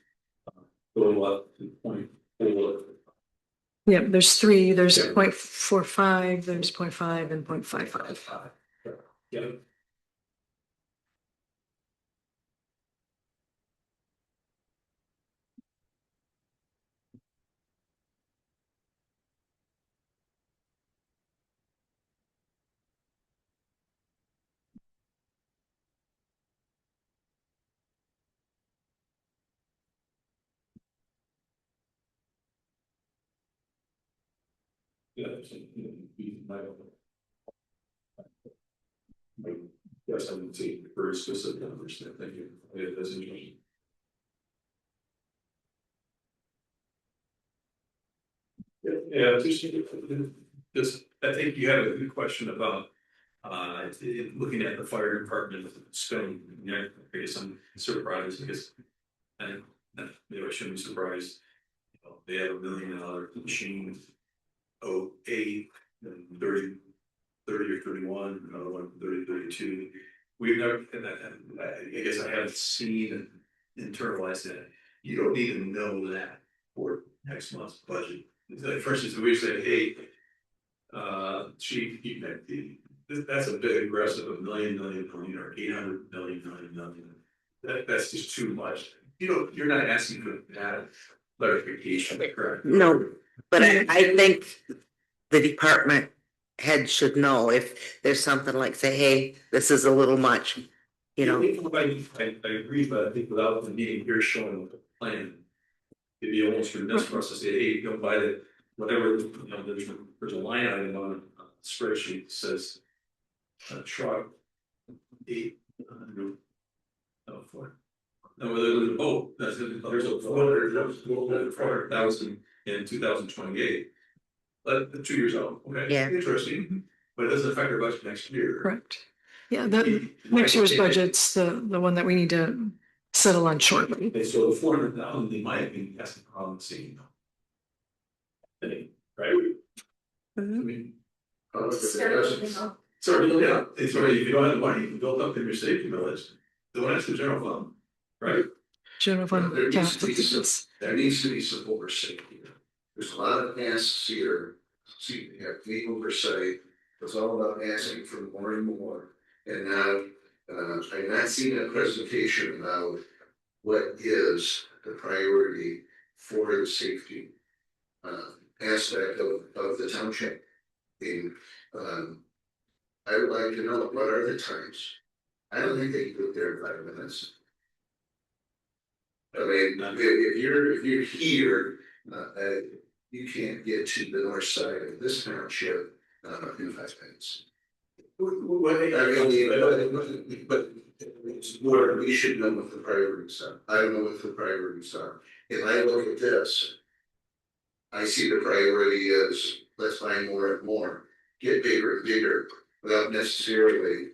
go up to 0.4. Yeah, there's three. There's Yeah. 0.45, there's 0.5 and 0.55. Yeah. Yeah. Yes, I would say very specific numbers there. Thank you. Yeah, that's interesting. Yeah, just, I think you have a good question about, looking at the fire department spending, I guess I'm surprised because, and, maybe I shouldn't be surprised. They have $1 million machine, 08, and 30 or 31, another one 30, 32. We've never, and I guess I haven't seen and internalized that. You don't even know that for next month's budget. Like, for instance, we say, hey, chief, that's a bit aggressive, $1 million, or 800 million. That's just too much. You're not asking for that clarification, correct? No, but I think the department head should know if there's something like, say, hey, this is a little much, I agree, but I think without the meeting here showing the plan, it'd be almost remiss for us to say, hey, go buy the, whatever, there's a line item on a spreadsheet that says, truck, 800, no, 4. No, there's a boat, there's a 400,000 in 2028. But 2 years out, okay, Yeah. interesting, but it doesn't affect our budget next year. Correct. Yeah, the next year's budget's the one that we need to settle on shortly. Okay, so the 400,000, they might be asking on the scene. Right? I mean, certainly, yeah, it's already, if you don't have the money, you can build up in your safety village. Don't ask the general fund, right? General fund. There needs to be some oversight here. There's a lot of asks here. See, you have legal oversight. It's all about asking for more and more. And now, I've not seen a presentation about what is the priority for the safety aspect of the township. And I would like to know, what are the times? I don't think they can go there in 5 minutes. I mean, if you're here, you can't get to the north side of this township in 5 minutes. But it's where we should know what the priorities are. I don't know what the priorities are. If I look at this, I see the priority is let's buy more and more, get bigger and bigger, without necessarily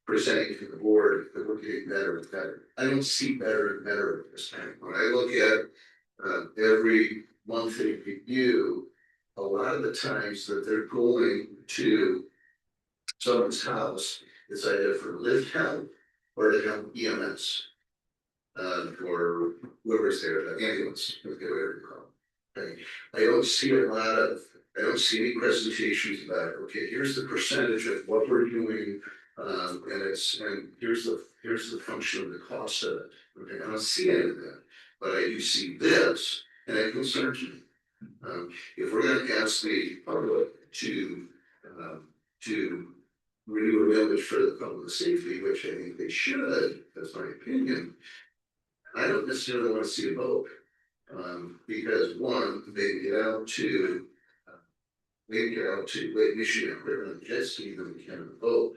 presenting to the board that we're getting better and better. I don't see better and better at this time. When I look at every monthly review, a lot of the times that they're going to someone's house, it's either for lift help or to help EMS. Or whoever's there, the ambulance, whatever you call it. Okay. I don't see any presentations about, okay, here's the percentage of what we're doing And here's the function of the cost of it. Okay, I don't see any of that, but I do see this, and it concerns me. If we're gonna ask the public to renew a village for the public safety, which I think they should, that's my opinion, I don't necessarily want to see a vote. Because one, they get out to Lake Michigan, we're going to jet ski them, we can't vote.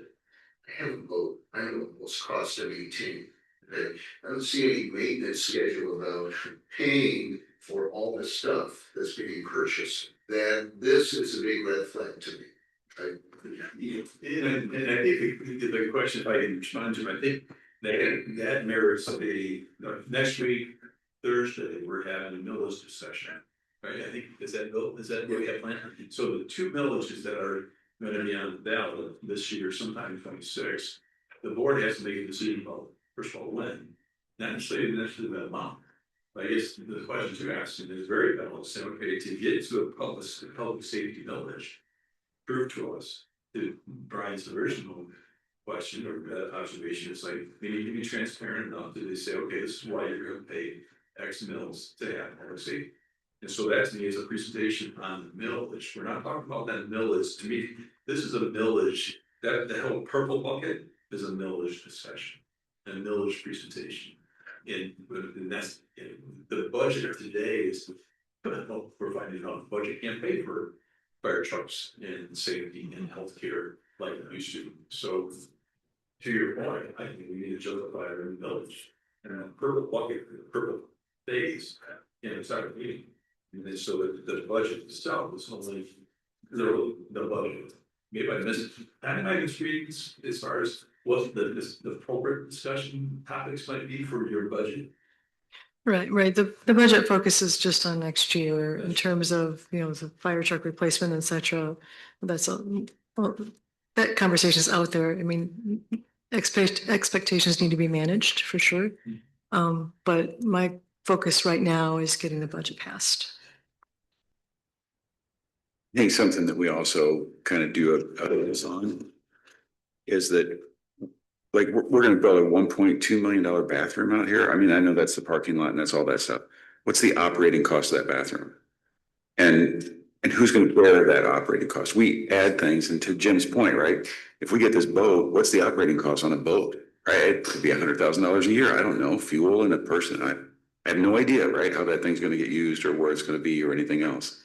I have a vote, I know what's cost of 18. Okay? I don't see any maintenance schedule about paying for all the stuff that's being purchased. Then this is a big red flag to me. And I think the question, if I can respond to, I think that merits next week, Thursday, we're having a millage discussion. Right, I think, is that what we have planned? So the two millages that are gonna be on the ballot this year, sometime in 26, the board has to make a decision about, first of all, when, not necessarily the amount. But I guess the question to ask is very valid, say, okay, to get to a public safety millage, prove to us, to Brian's original question or observation, is like, we need to be transparent enough that they say, okay, this is why you're gonna pay X mills to have public safety. And so that to me is a presentation on the millage. We're not talking about that millage. To me, this is a millage, that the whole purple bucket is a millage discussion, a millage presentation. And that's, the budget of today is, we're finding out the budget can't pay for fire trucks and safety and healthcare like it used to. So to your point, I think we need to justify our millage. And a purple bucket, purple phase, it's not a meeting. And then so the budget itself is only the budget. Maybe I missed it. I might be as far as what the appropriate discussion topics might be for your budget. Right. The budget focuses just on next year in terms of, the fire truck replacement, et cetera. Well, that conversation is out there. I mean, expectations need to be managed for sure. But my focus right now is getting the budget passed. I think something that we also kind of do a focus on is that, like, we're going to build a $1.2 million bathroom out here. I mean, I know that's the parking lot and that's all that stuff. What's the operating cost of that bathroom? And who's going to bear that operating cost? We add things, and to Jim's point, right? If we get this boat, what's the operating cost on a boat? Right? It could be $100,000 a year. I don't know. Fuel and a person. I have no idea, right? How that thing's going to get used or where it's going to be or anything else.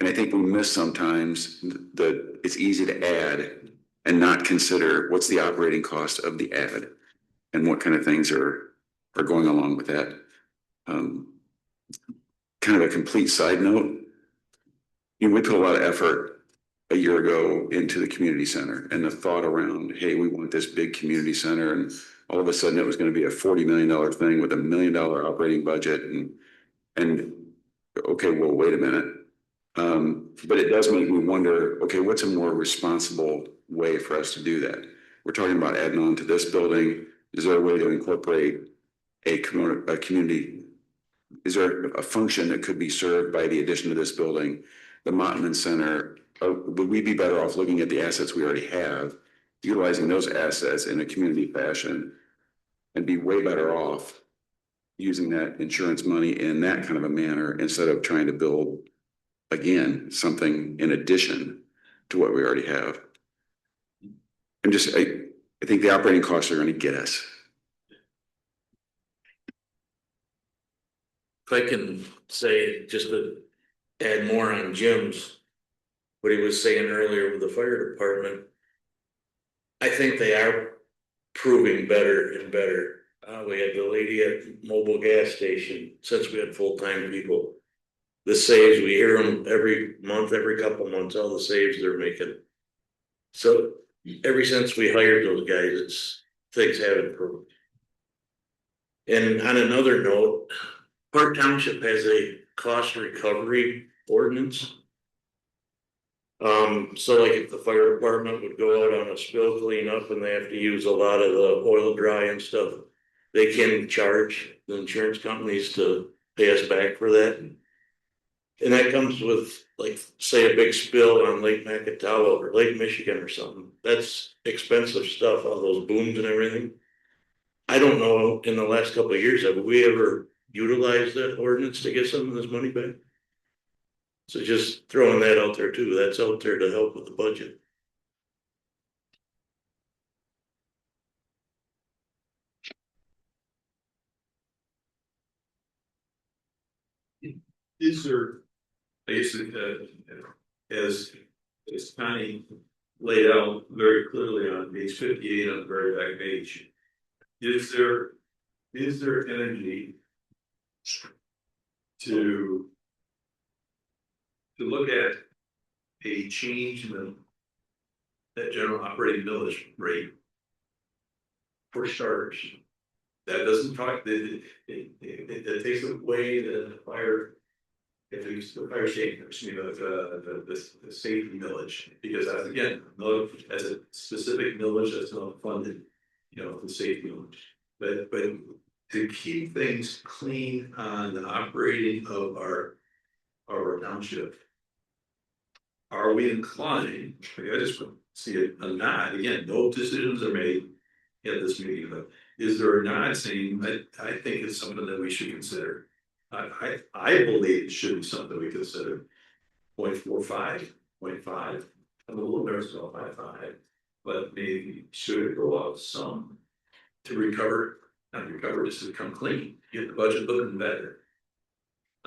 And I think we miss sometimes that it's easy to add and not consider what's the operating cost of the ad and what kind of things are going along with that. Kind of a complete side note, we put a lot of effort a year ago into the community center and the thought around, hey, we want this big community center, and all of a sudden it was going to be a $40 million thing with $1 million operating budget, and okay, well, wait a minute. But it does make me wonder, okay, what's a more responsible way for us to do that? We're talking about adding on to this building. Is there a way to incorporate a community? Is there a function that could be served by the addition to this building? The Mottman Center, would we be better off looking at the assets we already have, utilizing those assets in a community fashion, and be way better off using that insurance money in that kind of a manner instead of trying to build, again, something in addition to what we already have? I think the operating costs are going to get us. If I can say, just to add more on Jim's, what he was saying earlier with the fire department, I think they are proving better and better. We had the lady at mobile gas station, since we had full-time people. The saves, we hear them every month, every couple months, all the saves they're making. So ever since we hired those guys, things have improved. And on another note, Park Township has a cost recovery ordinance. So like if the fire department would go out on a spill cleanup and they have to use a lot of the oil dry and stuff, they can charge the insurance companies to pay us back for that. And that comes with, like, say, a big spill on Lake Macatawa or Lake Michigan or something. That's expensive stuff, all those booms and everything. I don't know, in the last couple of years, have we ever utilized that ordinance to get some of this money back? So just throwing that out there too, that's out there to help with the budget. Is there, basically, as Connie laid out very clearly on page 58 on the very back page, is there energy to look at a change in that general operating millage rate for starters? That doesn't talk, it takes away the fire, if it's the fire safety, excuse me, the safety millage, because that's again, as a specific millage that's not funded, the safety millage. But to keep things clean on the operating of our township, are we inclined, I just see it, a nod, again, no decisions are made at this meeting, but is there a nod saying that I think it's something that we should consider? I believe it should be something we consider. 0.45, 0.5, I'm a little nervous about 0.5, but maybe should it go up some to recover, not recover, just to come clean, get the budget looking better.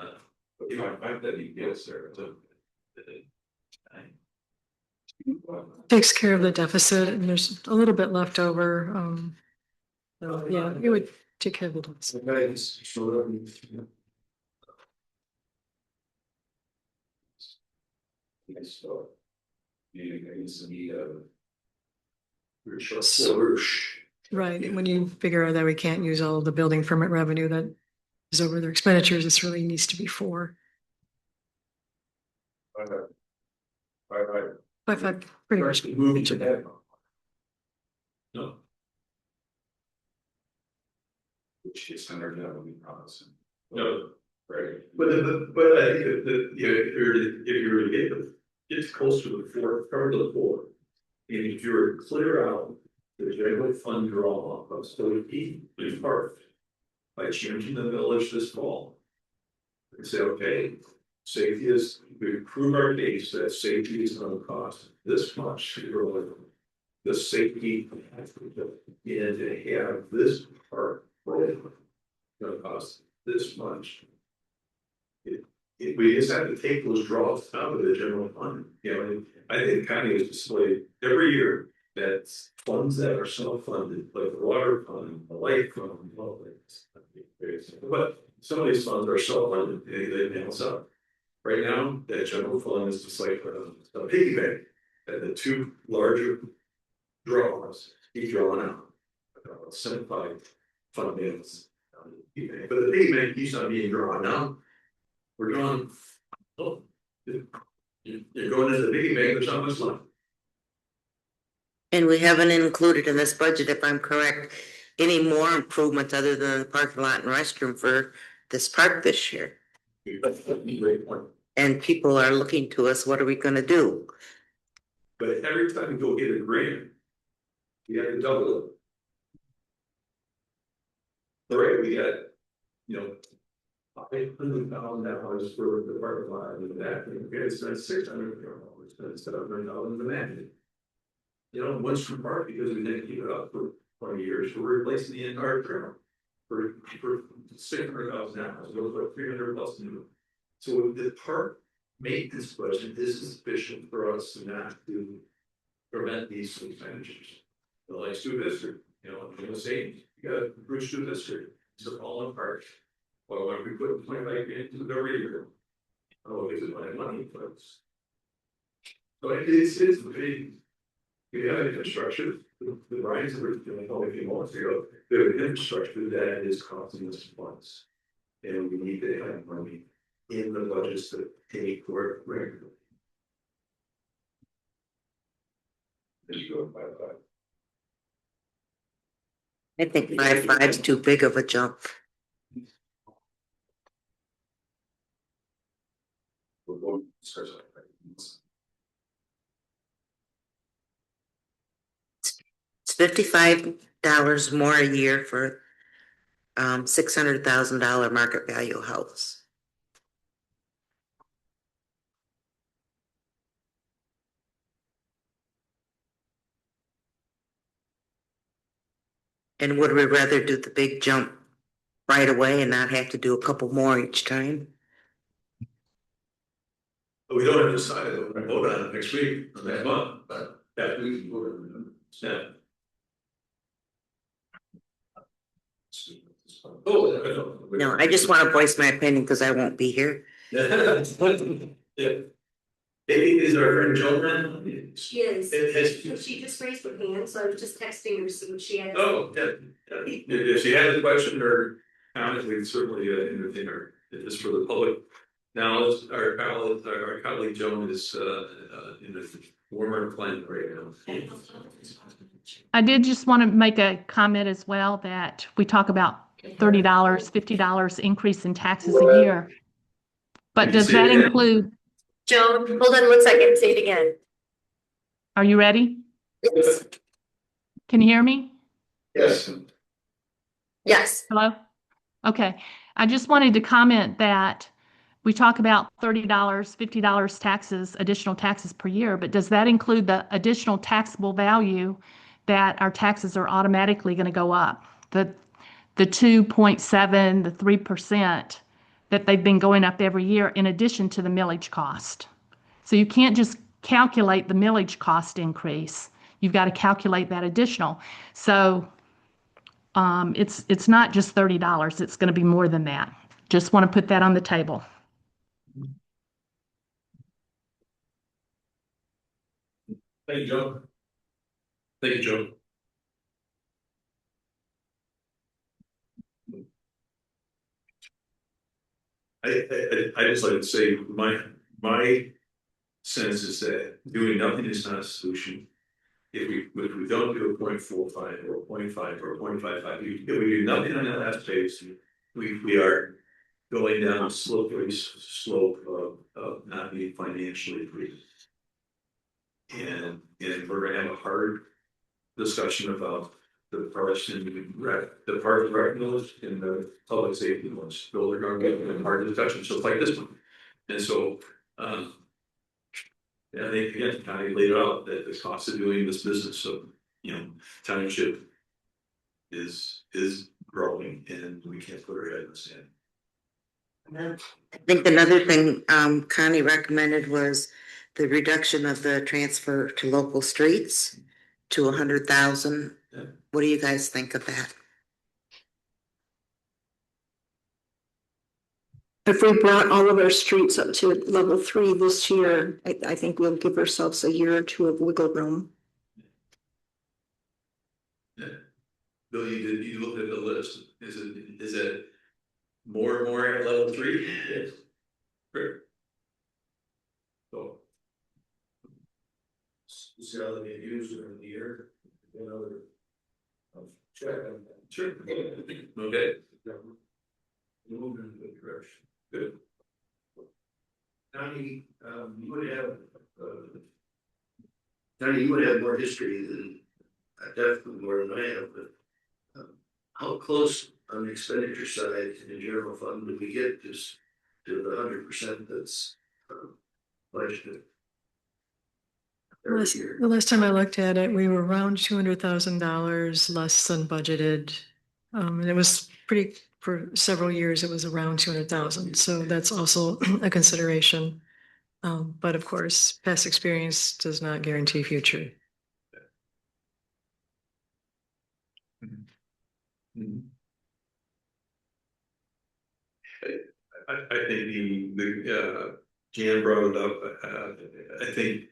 I find that yes, sir. Takes care of the deficit and there's a little bit left over. So, yeah, it would take care of the deficit. The guidance showed up. So, it's a need of. Right, and when you figure out that we can't use all the building permit revenue that is over their expenditures, this really needs to be 4. Five, pretty much. Moving to that. No. Which is under the promise. No, right, but I think that, if you were to get close to the 4, cover the 4. And if you were to clear out the general fund draw of safety in part by changing the village this fall. And say, okay, safety is, we prove our case that safety is gonna cost this much. The safety and to have this part gonna cost this much. We just have to take those draws out of the general fund, and I think county is displayed every year that funds that are self-funded, like the water fund, the light fund, all that. But some of these funds are self-funded, they balance out. Right now, that general fund is just like a piggy bank, and the 2 larger draws, keep drawing out. Simplified fund balance. But the piggy bank keeps on being drawn now. We're drawing, you're going into the piggy bank, there's not much left. And we haven't included in this budget, if I'm correct, any more improvements other than the parking lot and restroom for this park this year. Great point. And people are looking to us, what are we gonna do? But every time we go get a grant, we have to double it. All right, we got, $500,000 for the parking lot and that, we had to spend $600,000, instead of $700 in the management. Once from park, because we didn't keep it up for 20 years, we're replacing the entire trail for $600,000, it was like 300 plus new. So the park maintenance budget is sufficient for us not to prevent these expenditures. The Lake Stu District, in the same, you got Bruce Stu District, it's all in park. Well, when we put $25 grand into it every year, is it my money, folks? So it's the big. We have an infrastructure, the Brian's were doing a few months ago, we have an infrastructure that is costing us funds. And we need to have money in the budgets to pay for it regularly. There you go, 5-5. I think 5.5 is too big of a jump. We're going to discuss that. It's $55 more a year for $600,000 market value house. And would we rather do the big jump right away and not have to do a couple more each time? But we don't have to decide it, we're gonna vote on it next week, or next month, But yeah, we can vote on yeah. Oh, I know. No, I just want to voice my opinion because I won't be here. Yeah. Hey, is our friend Joan around? She is, Has- so she just raised her hand, so I was just texting her to see what she had. Oh, yeah, yeah. If she has a question or comment, we'd certainly entertain her, just for the public. Now, our colleague Joan is in the warmer climate right now. I did just want to make a comment as well that we talk about $30, $50 increase in taxes a year. But Can you does say that it again? include, Joan, hold on 1 second, say it again. are you ready? Yes. Can you hear me? Yes. Yes. Hello? Okay. I just wanted to comment that we talk about $30, $50 taxes, additional taxes per year, but does that include the additional taxable value that our taxes are automatically going to go up? The 2.7, the 3% that they've been going up every year in addition to the millage cost. So you can't just calculate the millage cost increase. You've got to calculate that additional. So it's not just $30. It's going to be more than that. Just want to put that on the table. Thank you, Joan. Thank you, Joan. I just like to say, my sense is that doing nothing is not a solution. If we don't do a 0.45 or a 0.5 or a 0.55, if we do nothing on that last page, we are going down a slippery slope of not being financially free. And we're gonna have a hard discussion about the parts in the part of revenues in the public safety ones. Those are gonna be a hard discussion, just like this one. And so, yeah, I think again, kind of laid it out that the cost of doing this business of, township is growing and we can't put our head in the sand. I think another thing Connie recommended was the reduction of the transfer to local streets to 100,000. Yeah. What do you guys think of that? If we brought all of our streets up to level 3 this year, I think we'll give ourselves a year or two of wiggle room. Yeah. Bill, you looked at the list, is it more and more at level 3? Yes. Great. So. See how they get used during the year, another. Check on that. Sure. Okay. Moving in a good direction. Good. Donnie, you would have, Donnie, you would have more history than, definitely more than I have, but how close on the expenditure side in the general fund do we get just to the 100% that's budgeted? Every year? The last time I looked at it, we were around $200,000 less than budgeted. And it was for several years, it was around 200,000. So that's also a consideration. But of course, past experience does not guarantee future. I think Jan brought it up, I think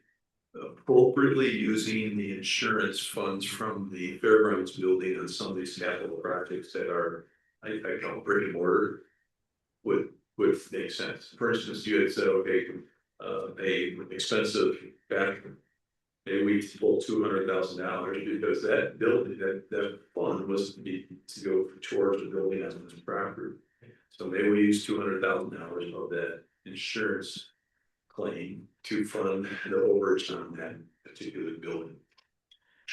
appropriately using the insurance funds from the fairgrounds building on some of these capital projects that are, I call brick and mortar, would make sense. For instance, you had said, okay, a expensive bathroom. Maybe we pull $200,000 because that building, that fund was to go towards the building on this property. So maybe we use $200,000 of that insurance claim to fund the overage on that particular building.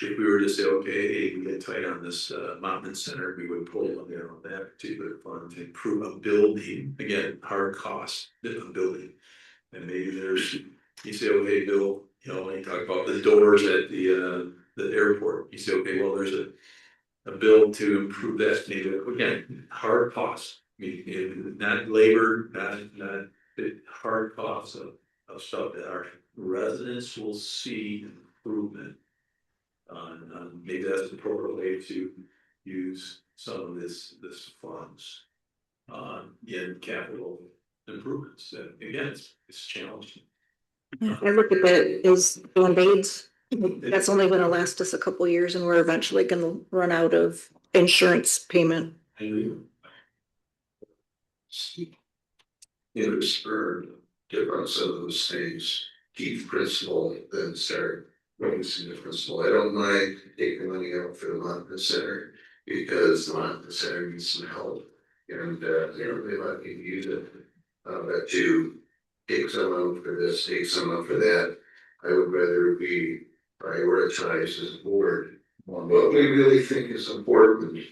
If we were to say, okay, we get tight on this Mountain Center, we would pull on there on that particular fund to improve a building, again, hard cost of a building. And maybe there's, you say, okay, Bill, you know, when you talk about the doors at the airport, you say, okay, well, there's a bill to improve that, maybe, again, hard costs. I mean, not labor, not the hard costs of stuff that our residents will see improvement on, maybe that's the proper way to use some of this funds in capital improvements. And again, it's challenging. I look at that as Band-Aids. That's only gonna last us a couple years and we're eventually gonna run out of insurance payment. You know, spur different some of those things, keep principle, then start focusing the principle. I don't mind taking money out for the Mountain Center because the Mountain Center needs some help. And they don't really let me use it. But to take some out for this, take some out for that, I would rather we prioritize as a board what we really think is important.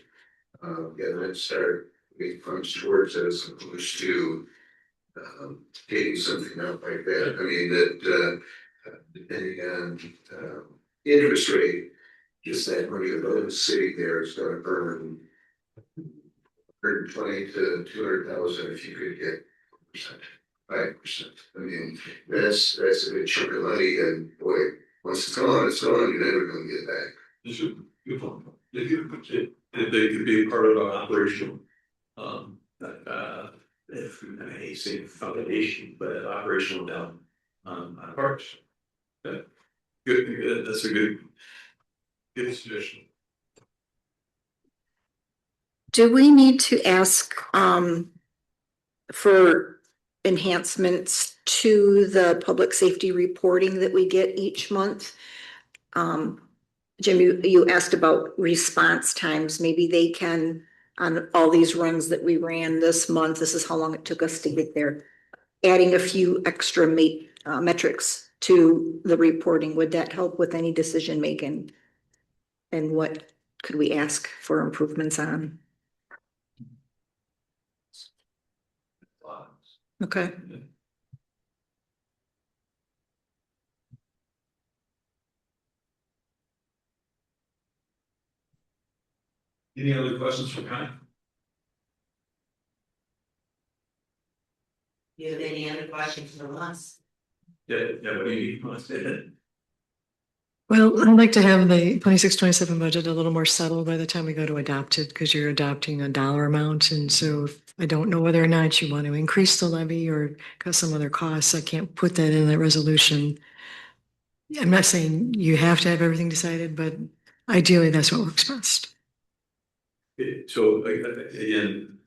And then start making funds towards it as opposed to taking something out like that. I mean, that depending on interest rate, just that money alone sitting there is going to burn 120 to 200,000 if you could get 5%. I mean, that's a good chunk of money, and boy, once it's gone, you're never going to get back. This is good point. They could be part of an operational, if I hate saying foundation, but operational down on parks. Good, that's a good suggestion. Do we need to ask for enhancements to the public safety reporting that we get each month? Jim, you asked about response times. Maybe they can, on all these runs that we ran this month, this is how long it took us to get there. Adding a few extra metrics to the reporting, would that help with any decision making? And what could we ask for improvements on? Okay. Any other questions for Connie? Do you have any other questions from us? Yeah, what do you want to say? Well, I'd like to have the 26-27 budget a little more settled by the time we go to adopt it, because you're adopting a dollar amount. And so I don't know whether or not you want to increase the levy or got some other costs. I can't put that in that resolution. I'm not saying you have to have everything decided, but ideally that's what works best. So again,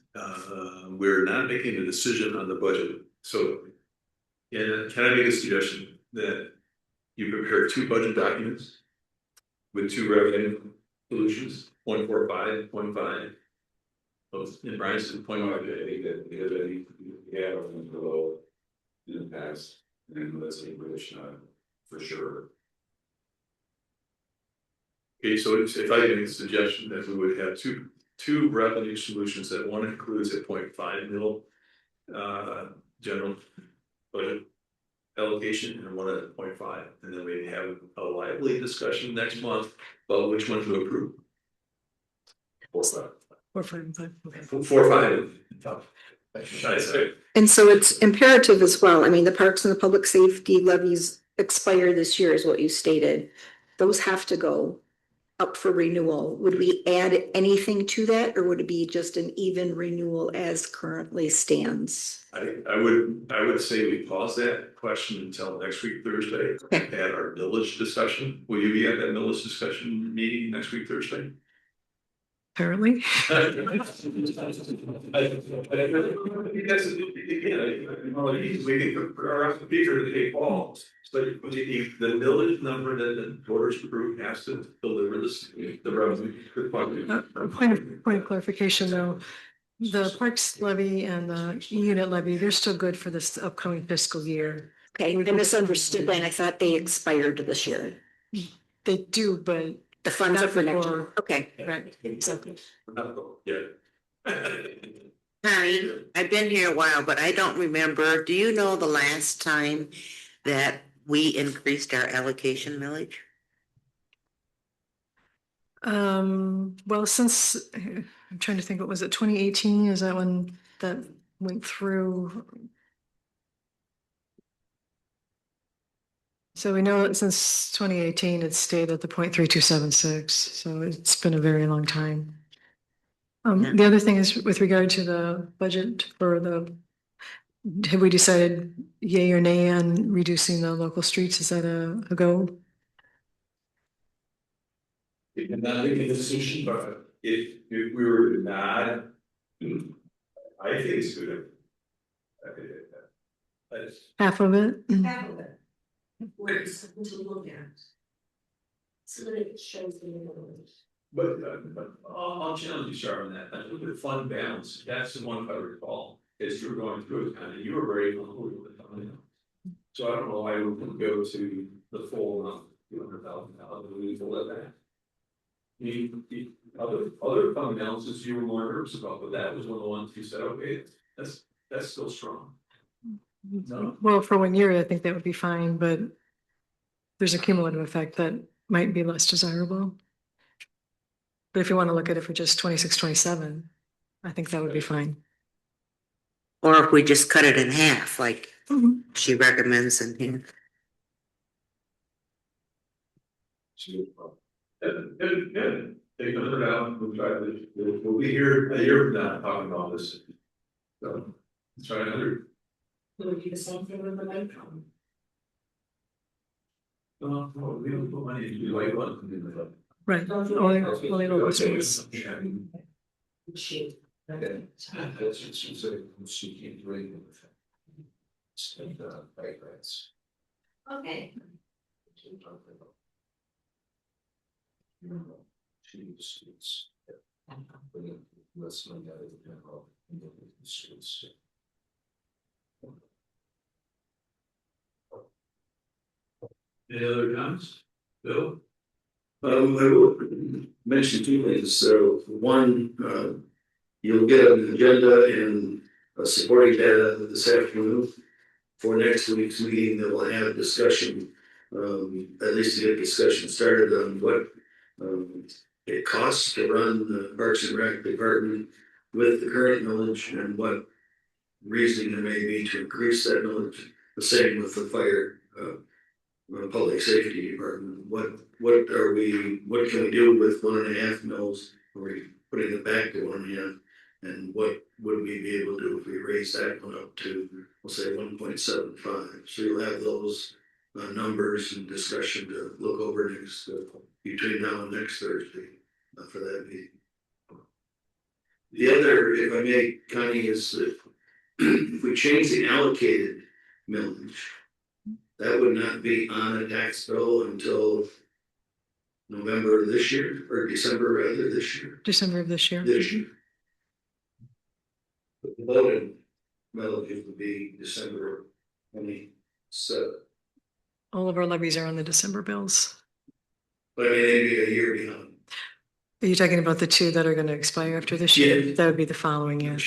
we're not making a decision on the budget. So can I make a suggestion that you prepare 2 budget documents with 2 revenue solutions, 0.45, 0.5. And Brian said 0.5. I think that because I think we have them below in the past, and let's say British for sure. Okay, so if I make a suggestion that we would have two revenue solutions, that one includes a 0.5 mil general budget allocation and one at 0.5, and then we have a lively discussion next month about which one to approve. 4, 5, and 5. 4, 5. I say. And so it's imperative as well. I mean, the parks and the public safety levies expire this year is what you stated. Those have to go up for renewal. Would we add anything to that, or would it be just an even renewal as currently stands? I would say we pause that question until next week, Thursday, Okay. at our village discussion. Will you be at that village discussion meeting next week, Thursday? Apparently. We can put our speaker to take balls, but the village number that the voters approved has to deliver the revenue. Point of clarification though, the parks levy and the unit levy, they're still good for this upcoming fiscal year. Okay, I misunderstood that. I thought they expired this year. They do, but The funds are not for next before, year. Okay. right, exactly. Yeah. Connie, I've been here a while, but I don't remember. Do you know the last time that we increased our allocation millage? Well, since, I'm trying to think, what was it, 2018? Is that when that went through? So we know that since 2018, it's stayed at the 0.3276. So it's been a very long time. The other thing is with regard to the budget for have we decided yay or nay on reducing the local streets? Is that a go? We cannot make a decision, but if we were to not, I think it's good. Half of it? Half of it. Where it's something to look at. So that it shows the numbers. But I'll challenge you, Sharp, on that. I look at fund balance. That's the one I recall. As you were going through it, kind of, you were very comfortable with the fund balance. So I don't know why we wouldn't go to the full amount, $200,000, we will let that. The other fund balances you were more nervous about, but that was one of the ones you said, okay, that's still strong. No. Well, for 1 year, I think that would be fine, but there's a cumulative effect that might be less desirable. But if you want to look at it for just 26, 27, I think that would be fine. Or if we just cut it in half, like Mhm. she recommends in here. Good. Take another round. We'll be here a year from now talking about this. So let's try another. Will it be the same thing with the light company? Well, we don't put money into the white one. Right, only local streets. Shoot. That's just say, she can't do anything with it. Spend bike rides. Okay. Streets. Let's look at it in general, in the streets. Any other comments? Bill? I will mention two things. So one, you'll get an agenda and supporting data this afternoon. For next week's meeting, that will have discussion, at least to get discussion started on what it costs to run the Parks and Rec department with the current millage and what reasoning there may be to increase that millage. The same with the fire, public safety department. What can we do with 1.5 mils? Are we putting it back to 1.5? And what would we be able to do if we raise that one up to, we'll say 1.75? So you'll have those numbers and discussion to look over next between now and next Thursday for that meeting. The other, if I may, Connie, is that if we change the allocated millage, that would not be on a tax bill until November of this year, or December rather this year. December of this year. This year. But the voting millage would be December 27. All of our levies are on the December bills. But I mean, they'd be a year behind. Are you talking about the two that are going to expire after this year? Yeah. That would be the following year.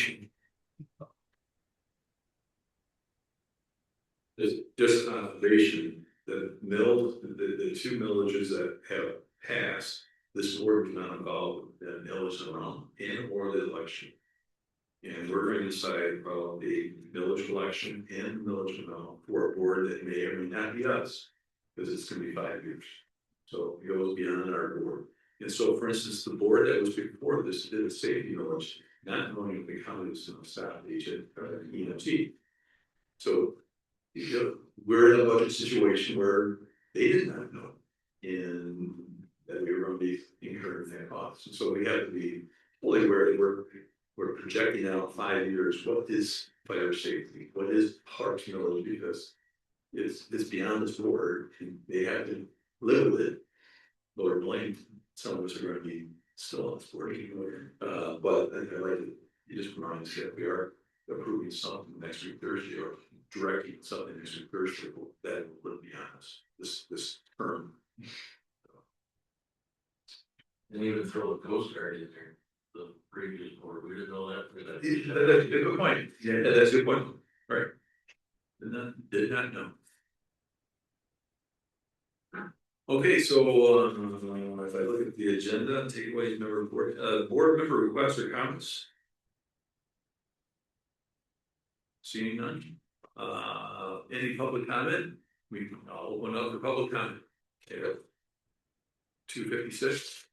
Just an observation, the two millages that have passed, this board is not involved with the millage around in or the election. And we're going to decide about the millage election and millage amount for a board that may or may not be us, because it's going to be 5 years. So it goes beyond our board. And so, for instance, the board that was before this did a safety millage, not knowing if the county was going to stop agent or EMT. So we're in a budget situation where they did not know, and that we were going to be incurring that cost. And so we have to be fully aware that we're projecting out 5 years. What is fire safety? What is parks millage? Because it's beyond this board, and they have to live with it. Lord blame. Some of us are going to be still on this board, but I like to just remind us that we are approving something next week Thursday, or directing something to perishable, that would be honest, this term. And even throw a Coast Guard in there, the previous board, we didn't know that. That's a good point, yeah, that's a good point, right. Did not know. Okay, so, if I look at the agenda, takeaways, member report, board member requests or comments? Seeing none. Any public comment? We can open up for public comment. Okay. 2:56.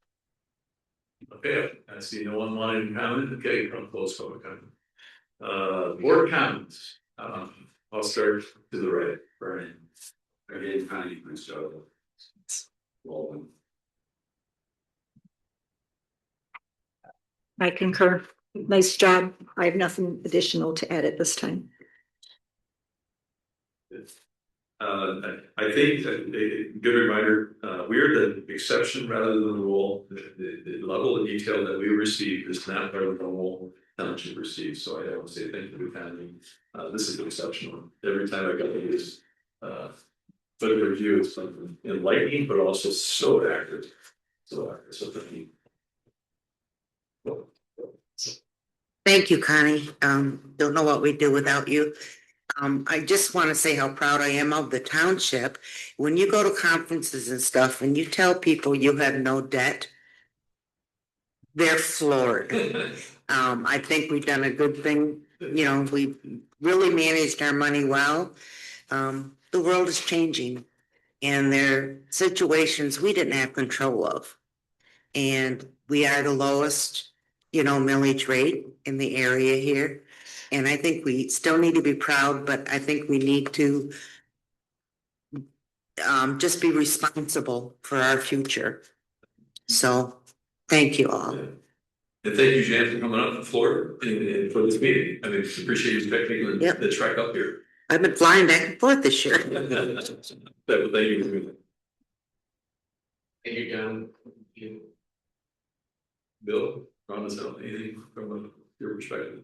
Okay, I see no one wanting to comment. Okay, come close public comment. Board comments. I'll start to the right, Brian. Again, Connie, nice job. Well, I concur. Nice job. I have nothing additional to add at this time. I think that a good reminder, we're the exception rather than the rule. The level of detail that we receive is not what the normal township receives. So I would say thank you to Connie. This is exceptional. Every time I go to this, but a review, it's something enlightening, but also so accurate. So thank you. Thank you, Connie. Don't know what we'd do without you. I just want to say how proud I am of the township. When you go to conferences and stuff and you tell people you have no debt, they're floored. I think we've done a good thing. You know, we really managed our money well. The world is changing and there are situations we didn't have control of. And we are the lowest, millage rate in the area here. And I think we still need to be proud, but I think we need to just be responsible for our future. So thank you all. And thank you, Jan, for coming up from Florida and for this meeting. I mean, appreciate you taking the trek up here. I've been flying back and forth this year. Thank you. Thank you, John. Bill, promise out anything from your perspective?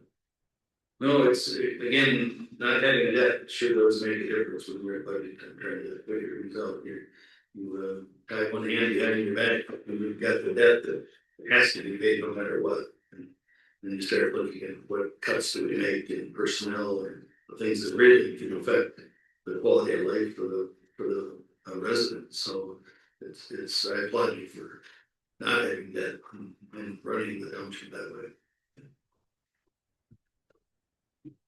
No, it's, again, not having a debt sure does make a difference with your budget and trying to figure things out here. You have one hand behind your back, and you've got the debt that has to be paid no matter what. And then you start looking at what cuts do we make in personnel and the things that really can affect the quality of life for the residents. So it's I applaud you for not having debt and running the township that way.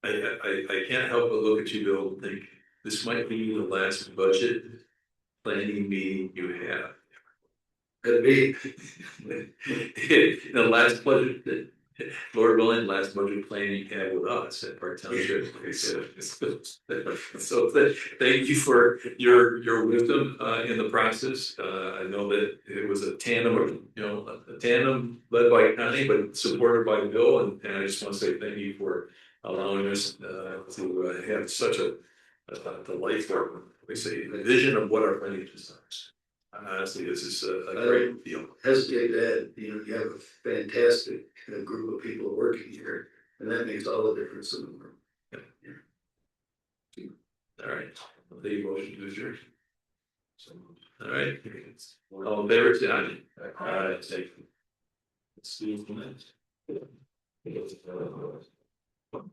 I can't help but look at you, Bill, and think this might be the last budget planning meeting you have. Could be. The last budget, Lord willing, last budget planning you had with us at Park Township. So thank you for your wisdom in the process. I know that it was a tandem, a tandem led by Connie, but supported by Bill, and I just want to say thank you for allowing us to have such a delightful, we say, the vision of what our planning is. Honestly, this is a great deal. Hesitate to add, you have a fantastic group of people working here, and that makes all the difference in the world. Yeah. All right, I'll take a motion to adjourn. All right, all in favor, say aye. Aye. Let's see.